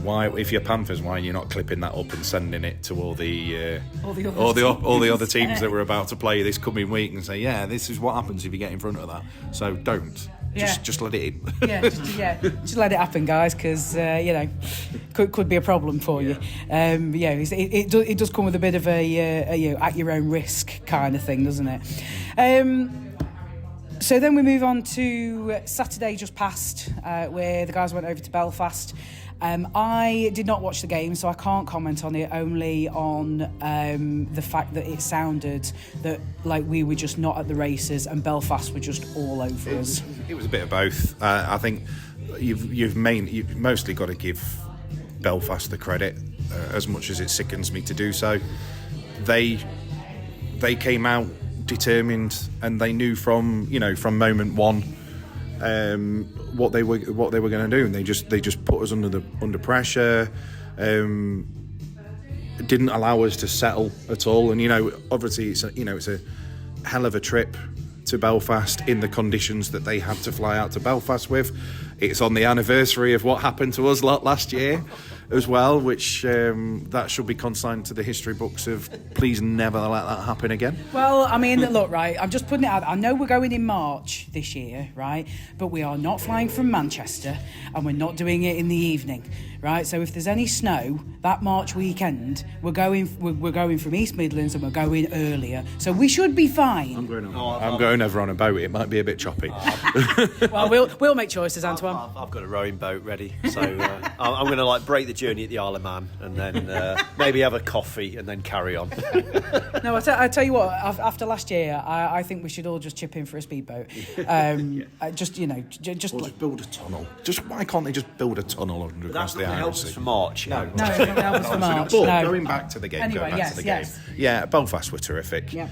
why? If you're Panthers, why are you not clipping that up and sending it to all the other teams that we're about to play this coming week and say, yeah, this is what happens if you get in front of that. So don't. Just let it in. Just let it happen, guys, because could be a problem for you. It does come with a bit of a at your own risk kind of thing, doesn't it? So then we move on to Saturday just past, where the guys went over to Belfast. I did not watch the game, so I can't comment on it, only on the fact that it sounded that like we were just not at the races and Belfast were just all over us. It was a bit of both. I think you've mostly got to give Belfast the credit, as much as it sickens me to do so. They came out determined, and they knew from moment one what they were going to do, and they just put us under pressure. Didn't allow us to settle at all, and obviously it's a hell of a trip to Belfast in the conditions that they had to fly out to Belfast with. It's on the anniversary of what happened to us last year as well, which that should be consigned to the history books of please never let that happen again. Well, I mean, look, right, I'm just putting it out. I know we're going in March this year, right, but we are not flying from Manchester and we're not doing it in the evening, right? So if there's any snow that March weekend, we're going from East Midlands and we're going earlier, so we should be fine. I'm going over on a boat. It might be a bit choppy. Well, we'll make choices, Antoine. I've got a rowing boat ready, so I'm going to break the journey at the Isle of Man and then maybe have a coffee and then carry on. No, I tell you what. After last year, I think we should all just chip in for a speedboat. Just build a tunnel. Why can't they just build a tunnel across the Irish Sea? For March. No, it's not help us for March. But No. going back to the game. Anyway, yes. Yeah, Belfast were terrific. Yeah.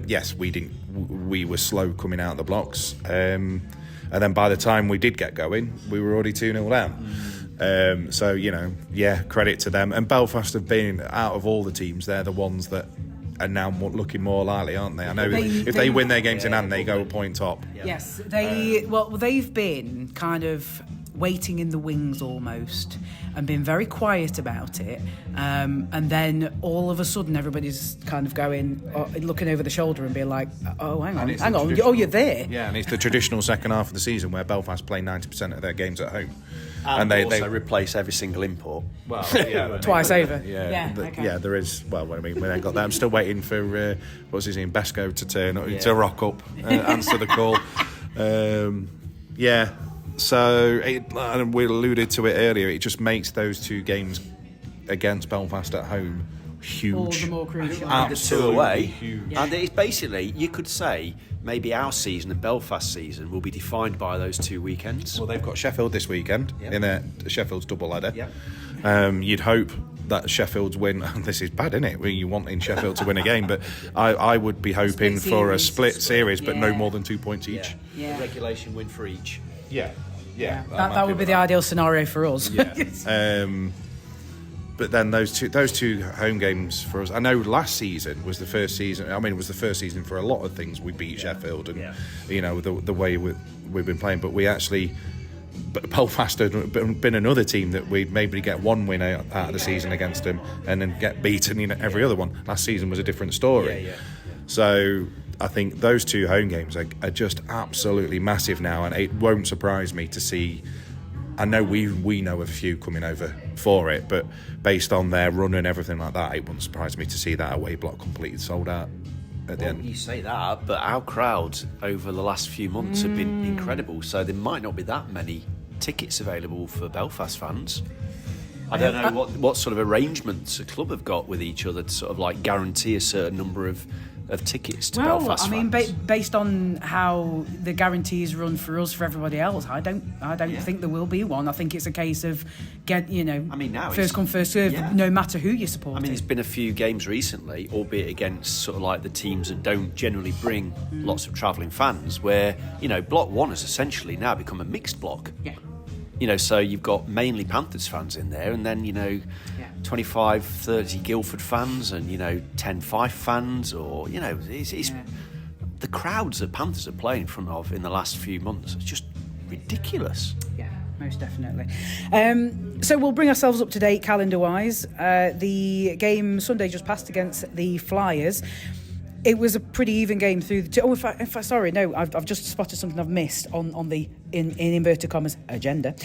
Yes, we were slow coming out of the blocks. And then by the time we did get going, we were already 2-0 down. So, credit to them. And Belfast have been, out of all the teams, they're the ones that are now looking more likely, aren't they? I know if they win their games in hand, they go a point top. Yeah. Yes, they've been kind of waiting in the wings almost and been very quiet about it, and then all of a sudden everybody's kind of looking over the shoulder and being like, oh, hang on, oh, you're there. Yeah, and it's the traditional second half of the season where Belfast play 90% of their games at home. And they replace every single import. Well, yeah, Twice over. Yeah, there is. Well, we ain't got that. I'm still waiting for what's his name, Besco, to rock up, answer the call. So and we alluded to it earlier. It just makes those two games against Belfast at home huge. All the more crucial. Absolutely away. Huge. Yeah. And it's basically, you could say, maybe our season and Belfast season will be defined by those two weekends. Well, they've got Sheffield this weekend in Sheffield's double header. Yep. You'd hope that Sheffield's win. This is bad, isn't it? When you want in Sheffield to win a game, but I would be hoping for a split series, but no more than 2 points each. Yeah. Regulation win for each. Yeah. That would be the ideal scenario for us. Yeah. But then those two home games for us. I know last season was the first season. I mean, it was the first season for a lot of things. We beat Sheffield, and the way we've been playing. But we actually, Belfast had been another team that we'd maybe get one win out of the season against them, and then get beaten every other one. Last season was a different story. Yeah. So I think those two home games are just absolutely massive now, and it won't surprise me to see. I know we know of a few coming over for it, but based on their run and everything like that, it wouldn't surprise me to see that away block completely sold out at the end. You say that, but our crowds over the last few months have been incredible, so there might not be that many tickets available for Belfast fans. I don't know what sort of arrangements a club have got with each other to sort of guarantee a certain number of of tickets to Belfast fans. Based on how the guarantees run for us, for everybody else, I don't think there will be one. I think it's a case of now first come, first serve, no matter who you support. I mean, there's been a few games recently, albeit against sort of like the teams that don't generally bring lots of travelling fans, where, Block 1 has essentially now become a mixed block. Yeah. So you've got mainly Panthers fans in there, and then, 25, 30 Guildford fans and, 10 Fife fans, or, it's the crowds that Panthers are playing in front of in the last few months. It's just ridiculous. Yeah, most definitely. So we'll bring ourselves up to date calendar-wise. The game Sunday just passed against the Flyers. It was a pretty even game through the... I've just spotted something I've missed on the, in inverted commas, agenda.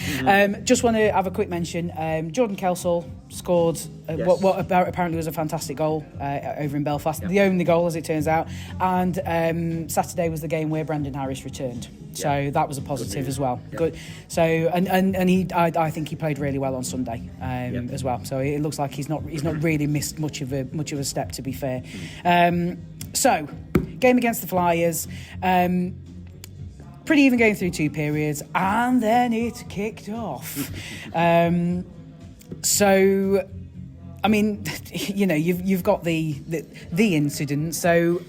Just want to have a quick mention. Jordan Kelsall scored what apparently was a fantastic goal over in Belfast. The only goal, as it turns out. And Saturday was the game where Brendan Harris returned. So that was a positive as well. Good. So and he, I think he played really well on Sunday as well. So it looks like he's not really missed much of a step, to be fair. So, game against the Flyers, pretty even going through 2 periods, and then it kicked off. So, I mean, you've got the incident. So,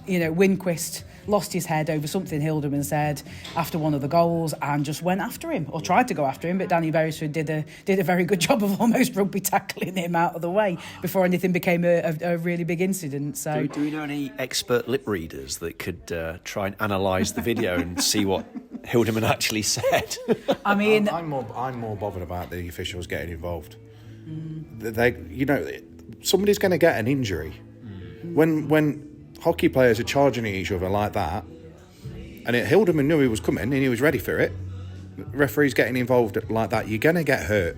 Winquist lost his head over something Hildeman said after one of the goals and just went after him, or tried to go after him, but Danny Beresford did a very good job of almost rugby tackling him out of the way before anything became a really big incident. So do we know any expert lip readers that could try and analyse the video and see what Hildeman actually said? I mean, I'm more bothered about the officials getting involved. They, somebody's going to get an injury when hockey players are charging at each other like that, and Hildeman knew he was coming and he was ready for it. Referees getting involved like that, you're going to get hurt,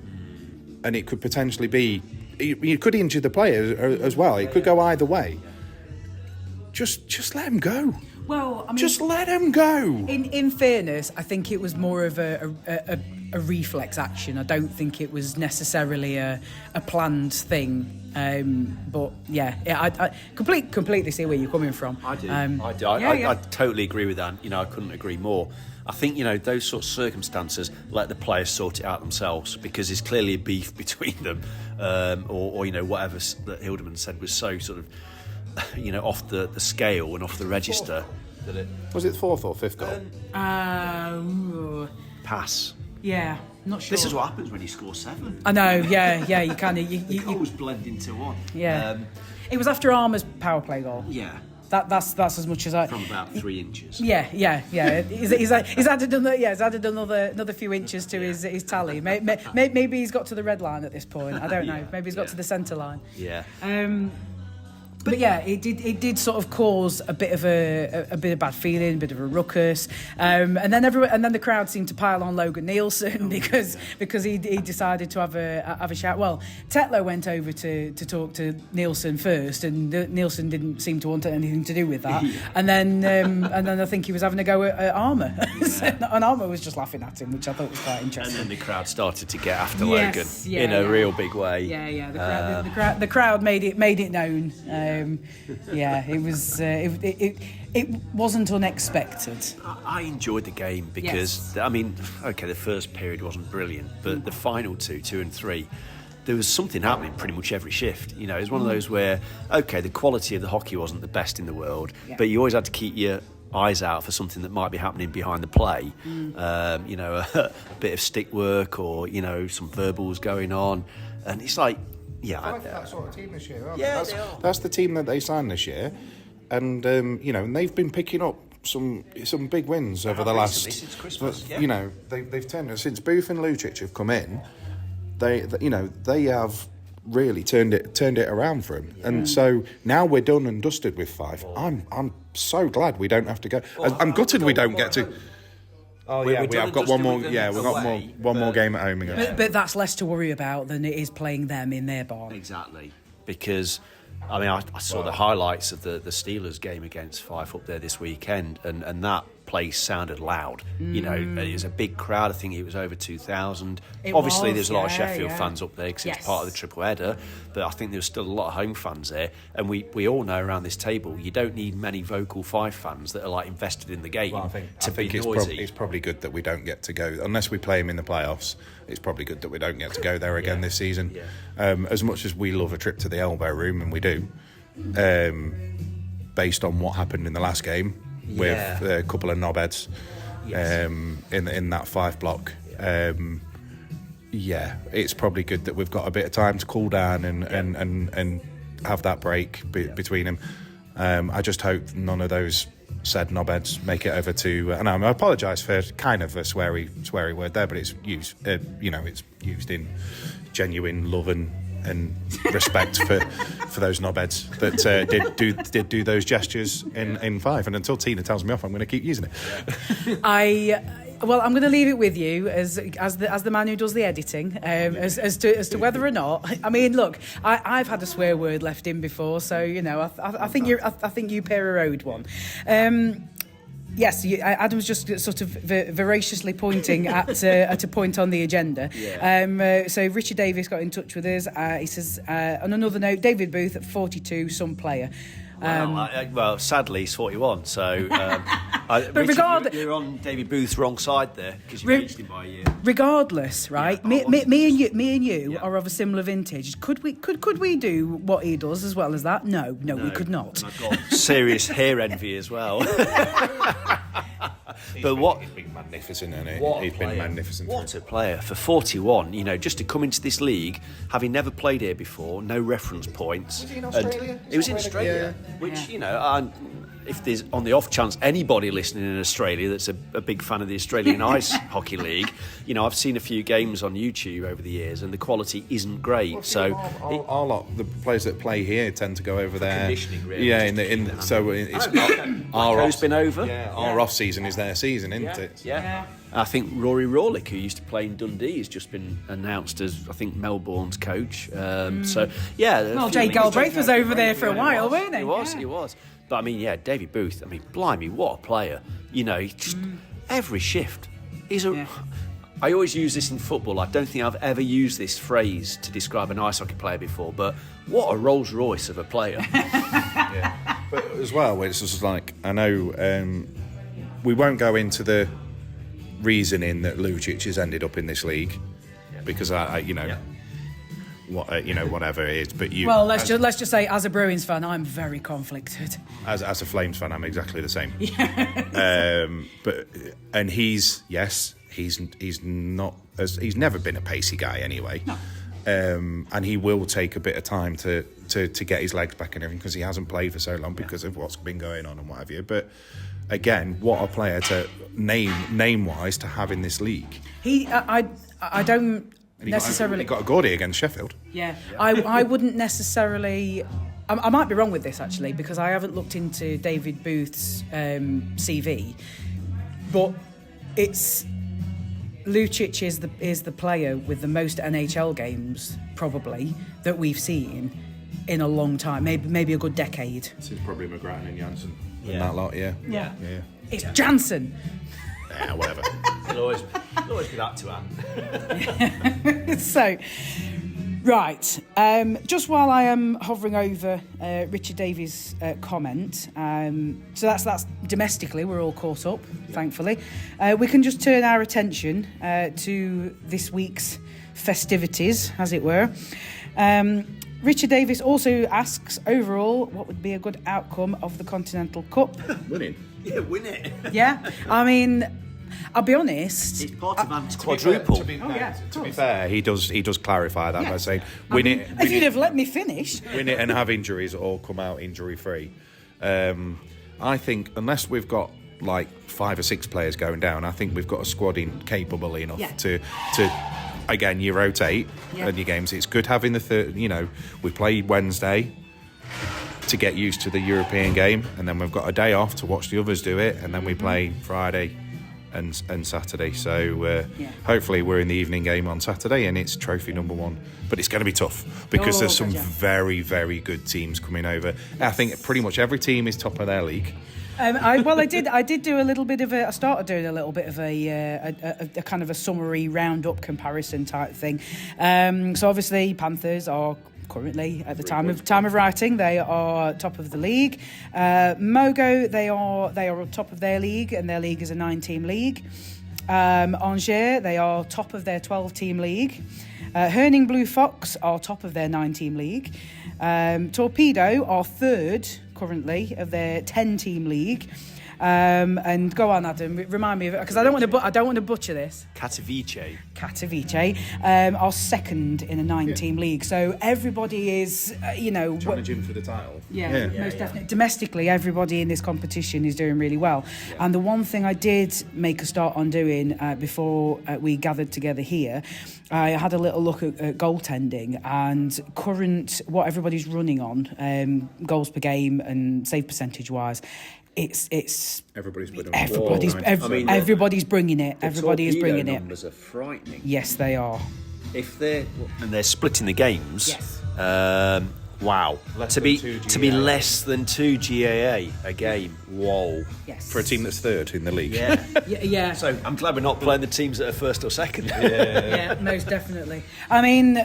and it could potentially be, you could injure the player as well. It could go either way. Just let him go. Well, I mean, just let him go. In fairness, I think it was more of a reflex action. I don't think it was necessarily a planned thing. But I completely see where you're coming from. I do. I totally agree with that. I couldn't agree more. I think those sort of circumstances, let the players sort it out themselves, because there's clearly a beef between them, or whatever that Hildeman said was so sort of off the scale and off the register. Was it 4th or 5th goal? Pass. Yeah, not sure. This is what happens when you score 7. I know, yeah, you kind of... The goals blend into one. Yeah. It was after Armour's power play goal. Yeah. That's as much as I... From about 3 inches. Yeah. He's added another few inches to his tally. Maybe he's got to the red line at this point. I don't know. Maybe he's got to the centre line. Yeah. But yeah, it did sort of cause a bit of bad feeling, a bit of a ruckus, and then the crowd seemed to pile on Logan Nielsen because he decided to have a shout. Well, Tetlow went over to talk to Nielsen first, and Nielsen didn't seem to want anything to do with that. And then I think he was having a go at Armour, and Armour was just laughing at him, which I thought was quite interesting. And then the crowd started to get after Logan in a real big way. Yeah. The crowd made it known. It wasn't unexpected. I enjoyed the game because, the first period wasn't brilliant, but the final 2 and 3, there was something happening pretty much every shift. It was one of those where, the quality of the hockey wasn't the best in the world, but you always had to keep your eyes out for something that might be happening behind the play. A bit of stick work, or, some verbals going on. And it's like, that sort of team this year. That's the team that they signed this year, and and they've been picking up some big wins over the last. Since Christmas, they've turned since Booth and Lucic have come in. They have really turned it around for him, and so now we're done and dusted with Fife. I'm so glad we don't have to go. I'm gutted we don't get to. Oh yeah, we have got one more. Yeah, we've got one more game at home again. But that's less to worry about than it is playing them in their barn. Exactly, because I saw the highlights of the Steelers game against Fife up there this weekend, and that place sounded loud. You know, it was a big crowd. I think it was over 2,000. It Obviously, was, there's a lot of yeah, Sheffield yeah. fans up there because Yes. it's part of the triple header. But I think there was still a lot of home fans there. And we all know around this table, you don't need many vocal Fife fans that are like invested in the game Well, I think be it's, noisy. it's probably good that we don't get to go, unless we play him in the playoffs. It's probably good that we don't get to go there again this season. Yeah. As much as we love a trip to the elbow room, and we do, based on what happened in the last game with a couple of knobheads in that 5 block. It's probably good that we've got a bit of time to cool down and have that break between them. I just hope none of those said knobheads make it over to. And I apologise for kind of a sweary word there, but it's used. It's used in genuine love and respect for those knobheads that did do those gestures in 5. And until Tina tells me off, I'm going to keep using it. Well, I'm going to leave it with you as the man who does the editing, as to whether or not. I mean, look, I've had a swear word left in before, so you know, I think you pair a owed one. Yes, Adam's just sort of voraciously pointing at a point on the agenda. Yeah. So Richard Davis got in touch with us. He says, on another note, David Booth at 42, some player. Well, sadly, he's 41. So, but Richard, you're on David Booth's wrong side there because you aged him by a year. Regardless, right? Yeah, me and you are of a similar vintage. Could we do what he does as well as that? No, we could not. And I've got serious hair envy as well. But he's been magnificent, isn't he? What He's been magnificent. What a player for 41. You know, just to come into this league, having never played here before, no reference points. Was he in Australia? He was in Australia, which you know, if there's on the off chance anybody listening in Australia that's a big fan of the Australian Ice Hockey League, you know, I've seen a few games on YouTube over the years, and the quality isn't great. Well, so our lot, the players that play here tend to go over there. Conditioning, really. Yeah, Marco's been over. Yeah, our off season is their season, isn't it? Yeah. I think Rory Rawlick, who used to play in Dundee, has just been announced as, I think, Melbourne's coach. So, yeah. Well, Jay Galbraith was over there for a while, weren't he? He was. But, I mean, yeah, David Booth, I mean, blimey, what a player. You know, he just, every shift. I always use this in football. I don't think I've ever used this phrase to describe an ice hockey player before, but what a Rolls Royce of a player. Yeah. But as well, it's just like, I know we won't go into the reasoning that Lucic has ended up in this league because whatever it is. But you, well, let's just say, as a Bruins fan, I'm very conflicted. As a Flames fan, I'm exactly the same. And he's never been a pacey guy anyway. No. And he will take a bit of time to get his legs back and everything because he hasn't played for so long because of what's been going on and what have you. But again, what a player to name-wise to have in this league. I don't necessarily... He got a Gordy against Sheffield. Yeah. I wouldn't necessarily... I might be wrong with this, actually, because I haven't looked into David Booth's CV, but it's... Lucic is the player with the most NHL games, probably, that we've seen in a long time, maybe a good decade. This is probably McGrattan and Janssen and that lot, yeah. It's Janssen. Yeah, whatever. It'll always be that to Anne. So, right. Just while I am hovering over Richard Davies' comment, so that's domestically, we're all caught up, thankfully. We can just turn our attention to this week's festivities, as it were. Richard Davis also asks, overall, what would be a good outcome of the Continental Cup? Winning. Yeah, win it. Yeah, I mean, I'll be honest. It's part of Anne's quadruple. To be fair, he does clarify that by saying, if you'd have let me finish. Win it and have injuries or come out injury-free. I think, unless we've got like 5 or 6 players going down, I think we've got a squad capable enough to again, you rotate in your games. It's good having the third, we played Wednesday to get used to the European game, and then we've got a day off to watch the others do it, and then we play Friday and Saturday. So hopefully we're in the evening game on Saturday and it's trophy number 1. But it's going to be tough because there's some very, very good teams coming over. I think pretty much every team is top of their league. I did do a little bit of I started doing a little bit of a kind of a summary roundup comparison type thing. So obviously Panthers are currently at the time of writing, they are top of the league. Mogo, they are on top of their league, and their league is a 9-team league. Angers, they are top of their 12-team league. Herning Blue Fox are top of their 9-team league. Torpedo are third currently of their 10-team league. And go on, Adam. Remind me of it, because I don't want to butcher this. Katowice are second in a 9-team league. So everybody is, challenging for the title. Yeah, most definitely. Domestically, everybody in this competition is doing really well. Yeah. And the one thing I did make a start on doing before we gathered together here, I had a little look at goaltending and current what everybody's running on, goals per game and save percentage wise. It's everybody's bringing it. Everybody is bringing it. The numbers are frightening. Yes, they are. If they're splitting the games. Yes. Wow. To be less than 2 GAA a game. Whoa. Yes. For a team that's third in the league. Yeah. Yeah. So I'm glad we're not playing the teams that are first or second. Yeah, most definitely. I mean,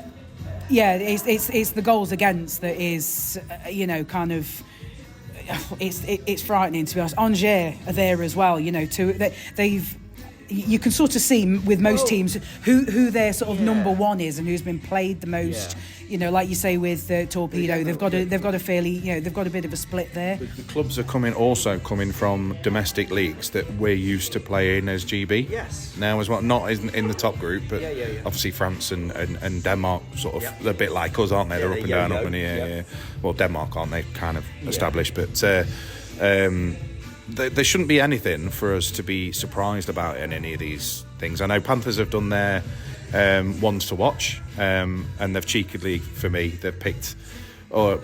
yeah, it's the goals against that is, kind of. It's frightening, to be honest. Angers are there as well. You can sort of see with most teams who their sort of number one is and who's been played the most. Yeah. Like you say with Torpedo, they've got a fairly, they've got a bit of a split there. The clubs are coming from domestic leagues that we're used to playing as GB. Yes. Now as well, not in the top group, but obviously France and Denmark sort of a bit like us, aren't they? They're up and down, up and here. Well, Denmark aren't they? Kind of established, but. There shouldn't be anything for us to be surprised about in any of these things. I know Panthers have done their ones to watch, and they've cheekily, for me, they've picked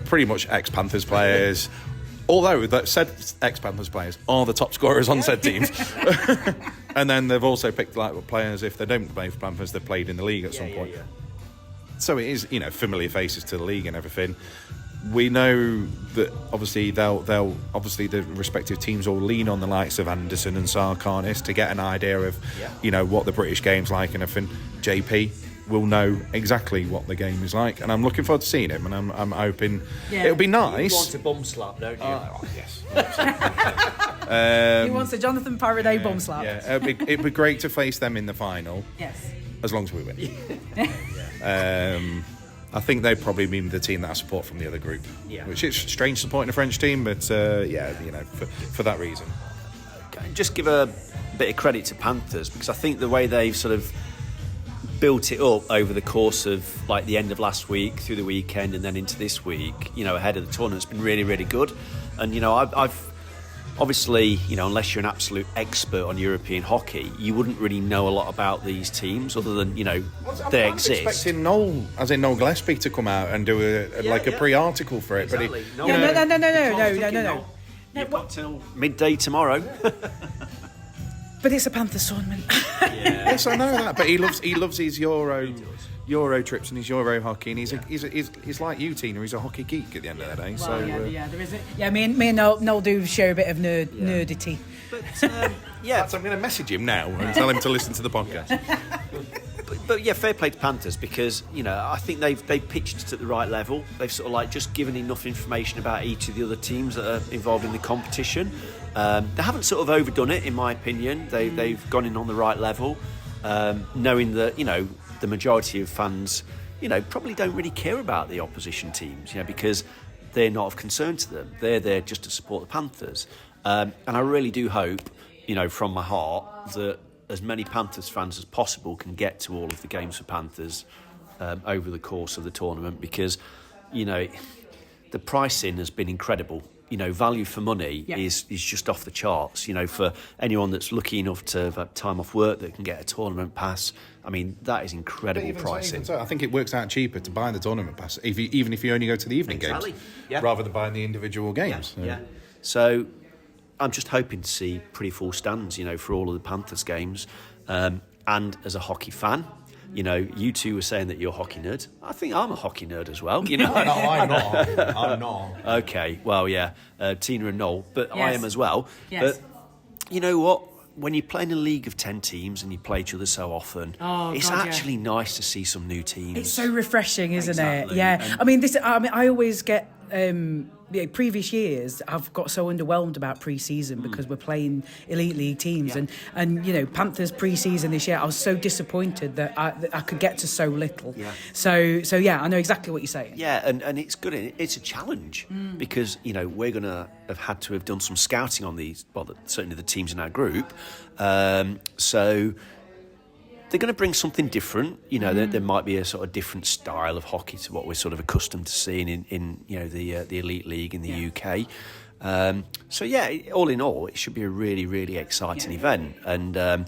pretty much ex-Panthers players, although that said ex-Panthers players are the top scorers on said teams. And then they've also picked players, if they don't play for Panthers, they've played in the league at some point. Yeah. So it is, familiar faces to the league and everything. We know that obviously they'll obviously the respective teams will lean on the likes of Anderson and Sarkarnis to get an idea of what the British game's like and everything. JP will know exactly what the game is like, and I'm looking forward to seeing him, and I'm hoping it'll be nice. You want a bum slap, don't you? Yes. He wants a Jonathan Paraday bum slap. Yeah, it'd be great to face them in the final. Yes. As long as we win. I think they'd probably be the team that I support from the other group. Yeah. Which is strange supporting a French team, but for that reason. Just give a bit of credit to Panthers, because I think the way they've sort of built it up over the course of like the end of last week, through the weekend, and then into this week, ahead of the tournament, has been really, really good. And I've obviously, unless you're an absolute expert on European hockey, you wouldn't really know a lot about these teams other than, they exist. I'm expecting Noel Gillespie to come out and do a pre-article for it. Exactly. But No. You've got till midday tomorrow. But it's a Panthers tournament. Yes, I know that. But he loves his Euro trips and his Euro hockey, and he's like you, Tina. He's a hockey geek at the end of the day. Well, there is it. Yeah, me and Noel do share a bit of nerdity. But I'm going to message him now and tell him to listen to the podcast. But fair play to Panthers, because I think they've pitched it at the right level. They've sort of just given enough information about each of the other teams that are involved in the competition. They haven't sort of overdone it, in my opinion. They've gone in on the right level, knowing that the majority of fans probably don't really care about the opposition teams, because they're not of concern to them. They're there just to support the Panthers, and I really do hope, from my heart, that as many Panthers fans as possible can get to all of the games for Panthers over the course of the tournament, because the pricing has been incredible. Value for money is just off the charts. For anyone that's lucky enough to have time off work that can get a tournament pass, I mean, that is incredible pricing. So I think it works out cheaper to buy the tournament pass, even if you only go to the evening games, rather than buying the individual games. Yeah. So I'm just hoping to see pretty full stands, for all of the Panthers games. And as a hockey fan, you two were saying that you're hockey nerds. I think I'm a hockey nerd as well. You know, No, I'm not. I'm not. Okay, well, yeah, Tina and Noel, but I Yes. am as well. Yes. But you know what? When you play in a league of 10 teams and you play each other so often, it's actually nice to see some new teams. It's so refreshing, isn't Exactly. it? Yeah. I always get. Previous years, I've got so underwhelmed about pre-season because we're playing elite league teams, and Panthers pre-season this year, I was so disappointed that I could get to so little. Yeah. So I know exactly what you're saying. Yeah, and it's good. It's a challenge because we're going to have done some scouting on these. Well, certainly the teams in our group. So they're going to bring something different. There might be a sort of different style of hockey to what we're sort of accustomed to seeing in the elite league in the UK. All in all, it should be a really, really exciting event. And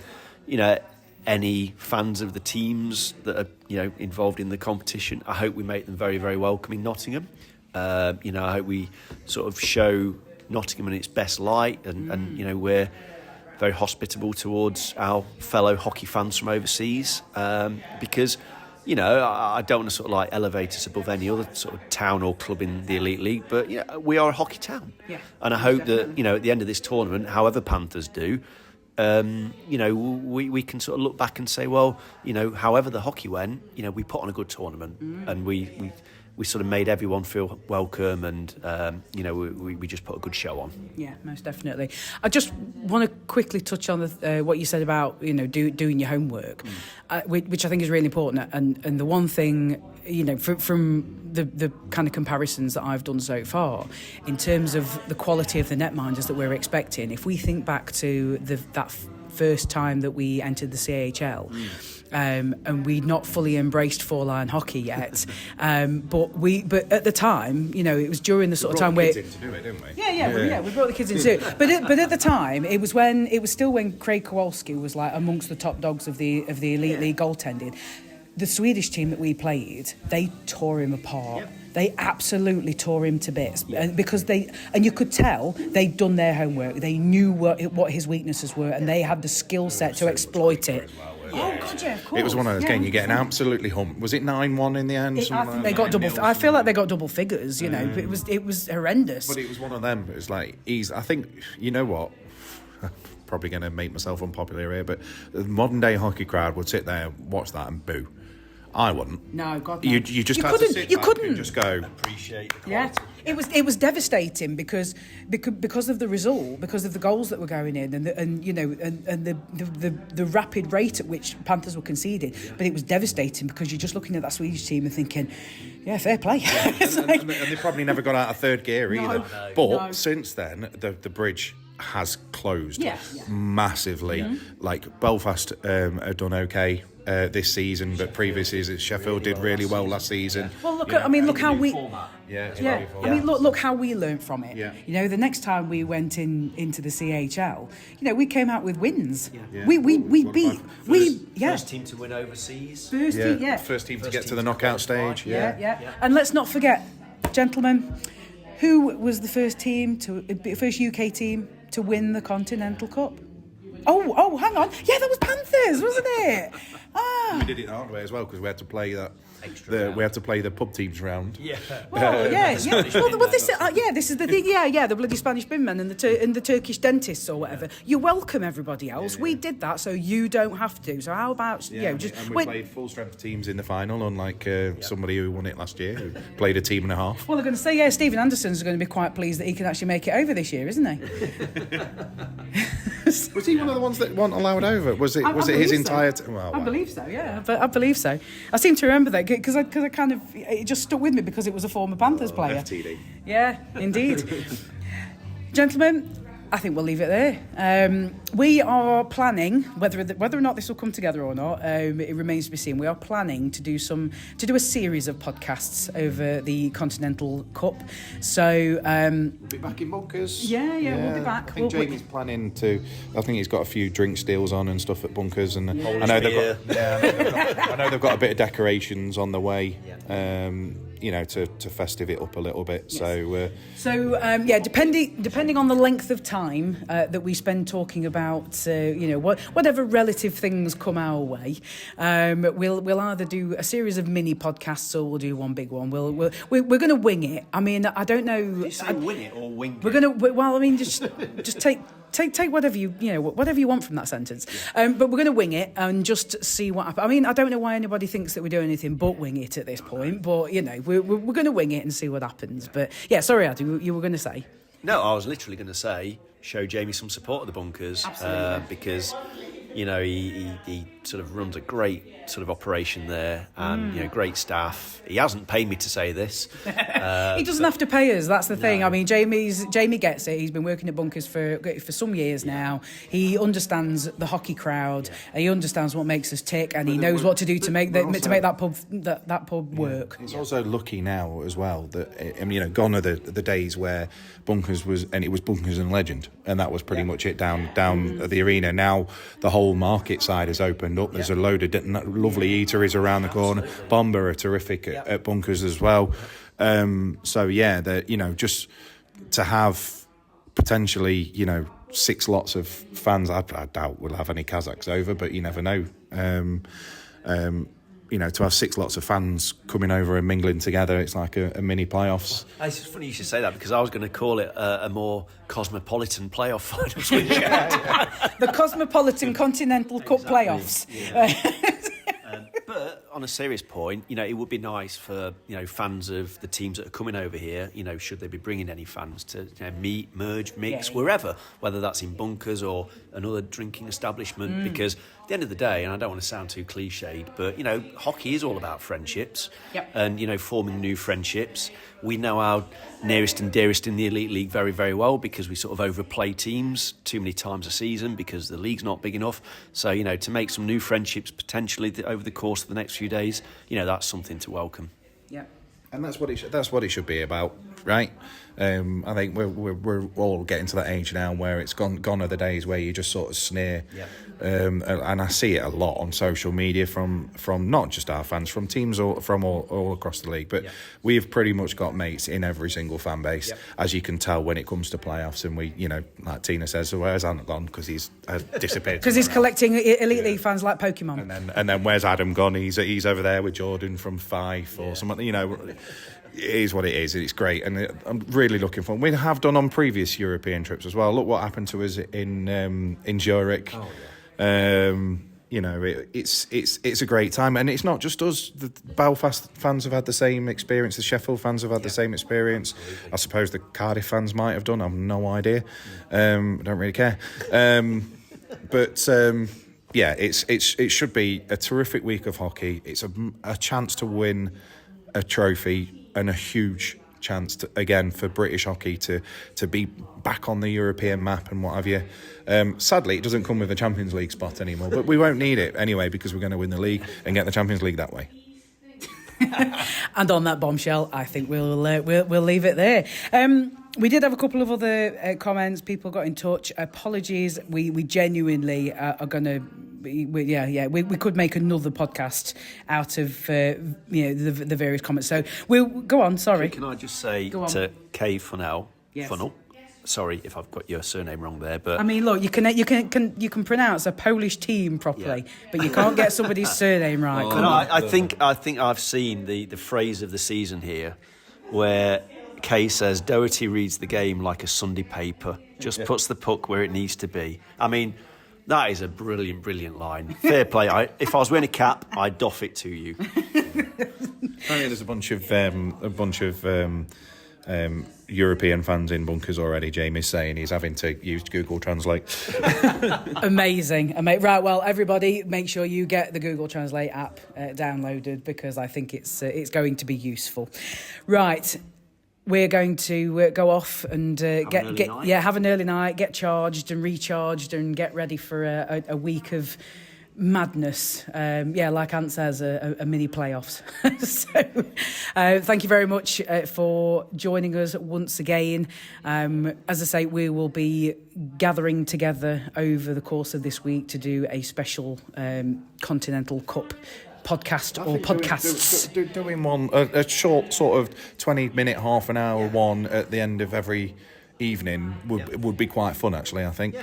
any fans of the teams that are involved in the competition, I hope we make them very, very welcome in Nottingham. I hope we sort of show Nottingham in its best light, and we're very hospitable towards our fellow hockey fans from overseas, because I don't want to sort of like elevate us above any other sort of town or club in the elite league, but we are a hockey town, and I hope that at the end of this tournament, however Panthers do, we can sort of look back and say, well, however the hockey went, we put on a good tournament, and we sort of made everyone feel welcome, and we just put a good show on. Yeah, most definitely. I just want to quickly touch on what you said about doing your homework, which I think is really important. And the one thing from the kind of comparisons that I've done so far, in terms of the quality of the netminders that we're expecting, if we think back to that first time that we entered the CHL. And we'd not fully embraced four-line hockey yet, but at the time, it was during the sort of time where kids in to do it, didn't we? We brought the kids in too. But at the time, it was still when Craig Kowalski was like amongst the top dogs of the elite league goaltending. The Swedish team that we played, they tore him apart. Yep. They absolutely tore him to bits because you could tell they'd done their homework. They knew what his weaknesses were, and they had the skill set to exploit it. Oh God, yeah, of course. It was one of those games you get an absolutely hump. Was it 9-1 in the end? I think they got double. I feel like they got double figures. But it was horrendous. But it was one of them. It was like I think what. Probably going to make myself unpopular here, but the modern day hockey crowd would sit there, watch that, and boo. I wouldn't. No, God, no. You just had to sit back and just go. Appreciate the quality. Yeah, it was devastating because of the result, because of the goals that were going in, and the rapid rate at which Panthers were conceding. Yeah. But it was devastating because you're just looking at that Swedish team and thinking, yeah, fair play. Yeah. and they probably never got out of third gear either. No. But since then, the bridge has closed massively. Mm-hmm. Like Belfast have done okay this season, but previous seasons Sheffield did really well last season. Well, look how we. Look how we learned from it. Yeah. The next time we went into the CHL, we came out with wins. Yeah. We beat first team to win overseas. First team to get to the knockout stage. Yeah. And let's not forget, gentlemen, who was the first UK team to win the Continental Cup? Oh, hang on. Yeah, that was Panthers, wasn't it? We did it the hard way as well because we had to play that. We had to play the pub teams round. Yeah. Well, yeah. This is the thing. Yeah. The bloody Spanish binmen and the Turkish dentists or whatever. You welcome everybody else. Yeah. We did that, so you don't have to. So how about just? And we played full strength teams in the final, unlike somebody who won it last year, who played a team and a half. Well, they're going to say Stephen Anderson's going to be quite pleased that he can actually make it over this year, isn't he? Was he one of the ones that weren't allowed over? Was it his entire? I believe so. Yeah, but I believe so. I seem to remember that because I kind of it just stuck with me because it was a former Panthers player. FTD. Yeah, indeed. Gentlemen, I think we'll leave it there. We are planning whether or not this will come together or not. It remains to be seen. We are planning to do a series of podcasts over the Continental Cup. So we'll be back in Bunkers. Yeah, we'll be back. I think Jamie's planning to. I think he's got a few drink steals on and stuff at Bunkers, and I know they've got. I know they've got a bit of decorations on the way. to festive it up a little bit. Yes. Depending on the length of time that we spend talking about, whatever relative things come our way, we'll either do a series of mini podcasts or we'll do one big one. We're going to wing it. I mean, I don't know. Did you say win it or wing it? We're going to. Well, I mean, just take whatever you want from that sentence. But we're going to wing it and just see what happens. I mean, I don't know why anybody thinks that we're doing anything but wing it at this point. But we're going to wing it and see what happens. But yeah, sorry, Adam, you were going to say. No, I was literally going to say show Jamie some support at the bunkers because he sort of runs a great sort of operation there, and great staff. He hasn't paid me to say this. He doesn't have to pay us. That's the thing. I mean, Jamie gets it. He's been working at bunkers for some years now. He understands the hockey crowd. And he understands what makes us tick, and he knows what to do to make that pub work. It's also lucky now as well that gone are the days where bunkers was bunkers and legend, and that was pretty much it down at the arena. Now the whole market side has opened up. There's a load of lovely eateries around the corner. Bomber are terrific at bunkers as well. Just to have potentially 6 lots of fans. I doubt we'll have any Kazakhs over, but you never know. To have 6 lots of fans coming over and mingling together, it's like a mini playoffs. It's funny you should say that, because I was going to call it a more cosmopolitan playoff final. The Cosmopolitan Continental Cup playoffs. Yeah. But on a serious point, it would be nice for fans of the teams that are coming over here. Should they be bringing any fans to meet, merge, mix, wherever, whether that's in bunkers or another drinking establishment. Because at the end of the day, and I don't want to sound too cliched, but hockey is all about friendships. Yep. And forming new friendships. We know our nearest and dearest in the Elite League very, very well, because we sort of overplay teams too many times a season because the league's not big enough. So, to make some new friendships potentially over the course of the next few days, that's something to welcome. Yeah. And that's what it should be about, right? I think we're all getting to that age now where it's gone are the days where you just sort of sneer. Yeah. And I see it a lot on social media from not just our fans, from teams from all across the league. But we've pretty much got mates in every single fan base, as you can tell when it comes to playoffs. And we, like Tina says, so where's Adam gone? Because he's disappeared. Because he's collecting Elite League fans like Pokemon. And then where's Adam gone? He's over there with Jordan from Fife or something. It is what it is. It's great, and I'm really looking forward. We have done on previous European trips as well. Look what happened to us in Zurich. Oh, yeah. It's a great time, and it's not just us. The Belfast fans have had the same experience. The Sheffield fans have had the same experience. Absolutely. I suppose the Cardiff fans might have done. I've no idea. I don't really care. It should be a terrific week of hockey. It's a chance to win a trophy and a huge chance for British hockey to be back on the European map and what have you. Sadly, it doesn't come with a Champions League spot anymore, but we won't need it anyway because we're going to win the league and get the Champions League that way. And on that bombshell, I think we'll leave it there. We did have a couple of other comments. People got in touch. Apologies. We genuinely are going to. We could make another podcast out of the various comments. So we'll go on. Sorry. Can I just say to Kay Funnell? Yes. Funnel. Sorry if I've got your surname wrong there, but I mean, look, you can pronounce a Polish team properly, but you can't get somebody's surname right. I think I've seen the phrase of the season here, where Kay says Doherty reads the game like a Sunday paper, just puts the puck where it needs to be. I mean, that is a brilliant line. Fair play. If I was wearing a cap, I'd doff it to you. Apparently, there's a bunch of European fans in bunkers already. Jamie's saying he's having to use Google Translate. Amazing. Right, well, everybody, make sure you get the Google Translate app downloaded, because I think it's going to be useful. Right. We're going to go off and have an early night, get charged and recharged, and get ready for a week of madness. Like Ant says, a mini playoffs. So thank you very much for joining us once again. As I say, we will be gathering together over the course of this week to do a special Continental Cup podcast or podcasts. Doing one, a short sort of 20-minute, half an hour one at the end of every evening would be quite fun, actually, I think.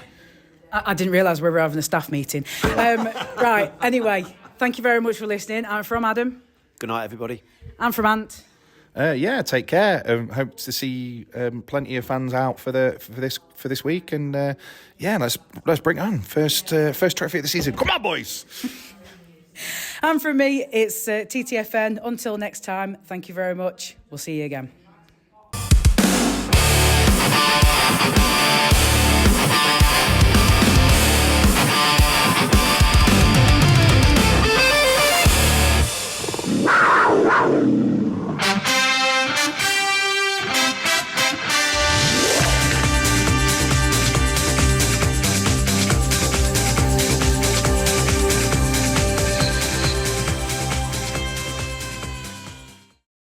I didn't realise we were having a staff meeting. Right, anyway, thank you very much for listening. I'm from Adam. Good night, everybody. I'm from Ant. Take care. Hope to see plenty of fans out for this week, and let's bring it on. First trophy of the season. Come on, boys! And from me, it's TTFN. Until next time, thank you very much. We'll see you again.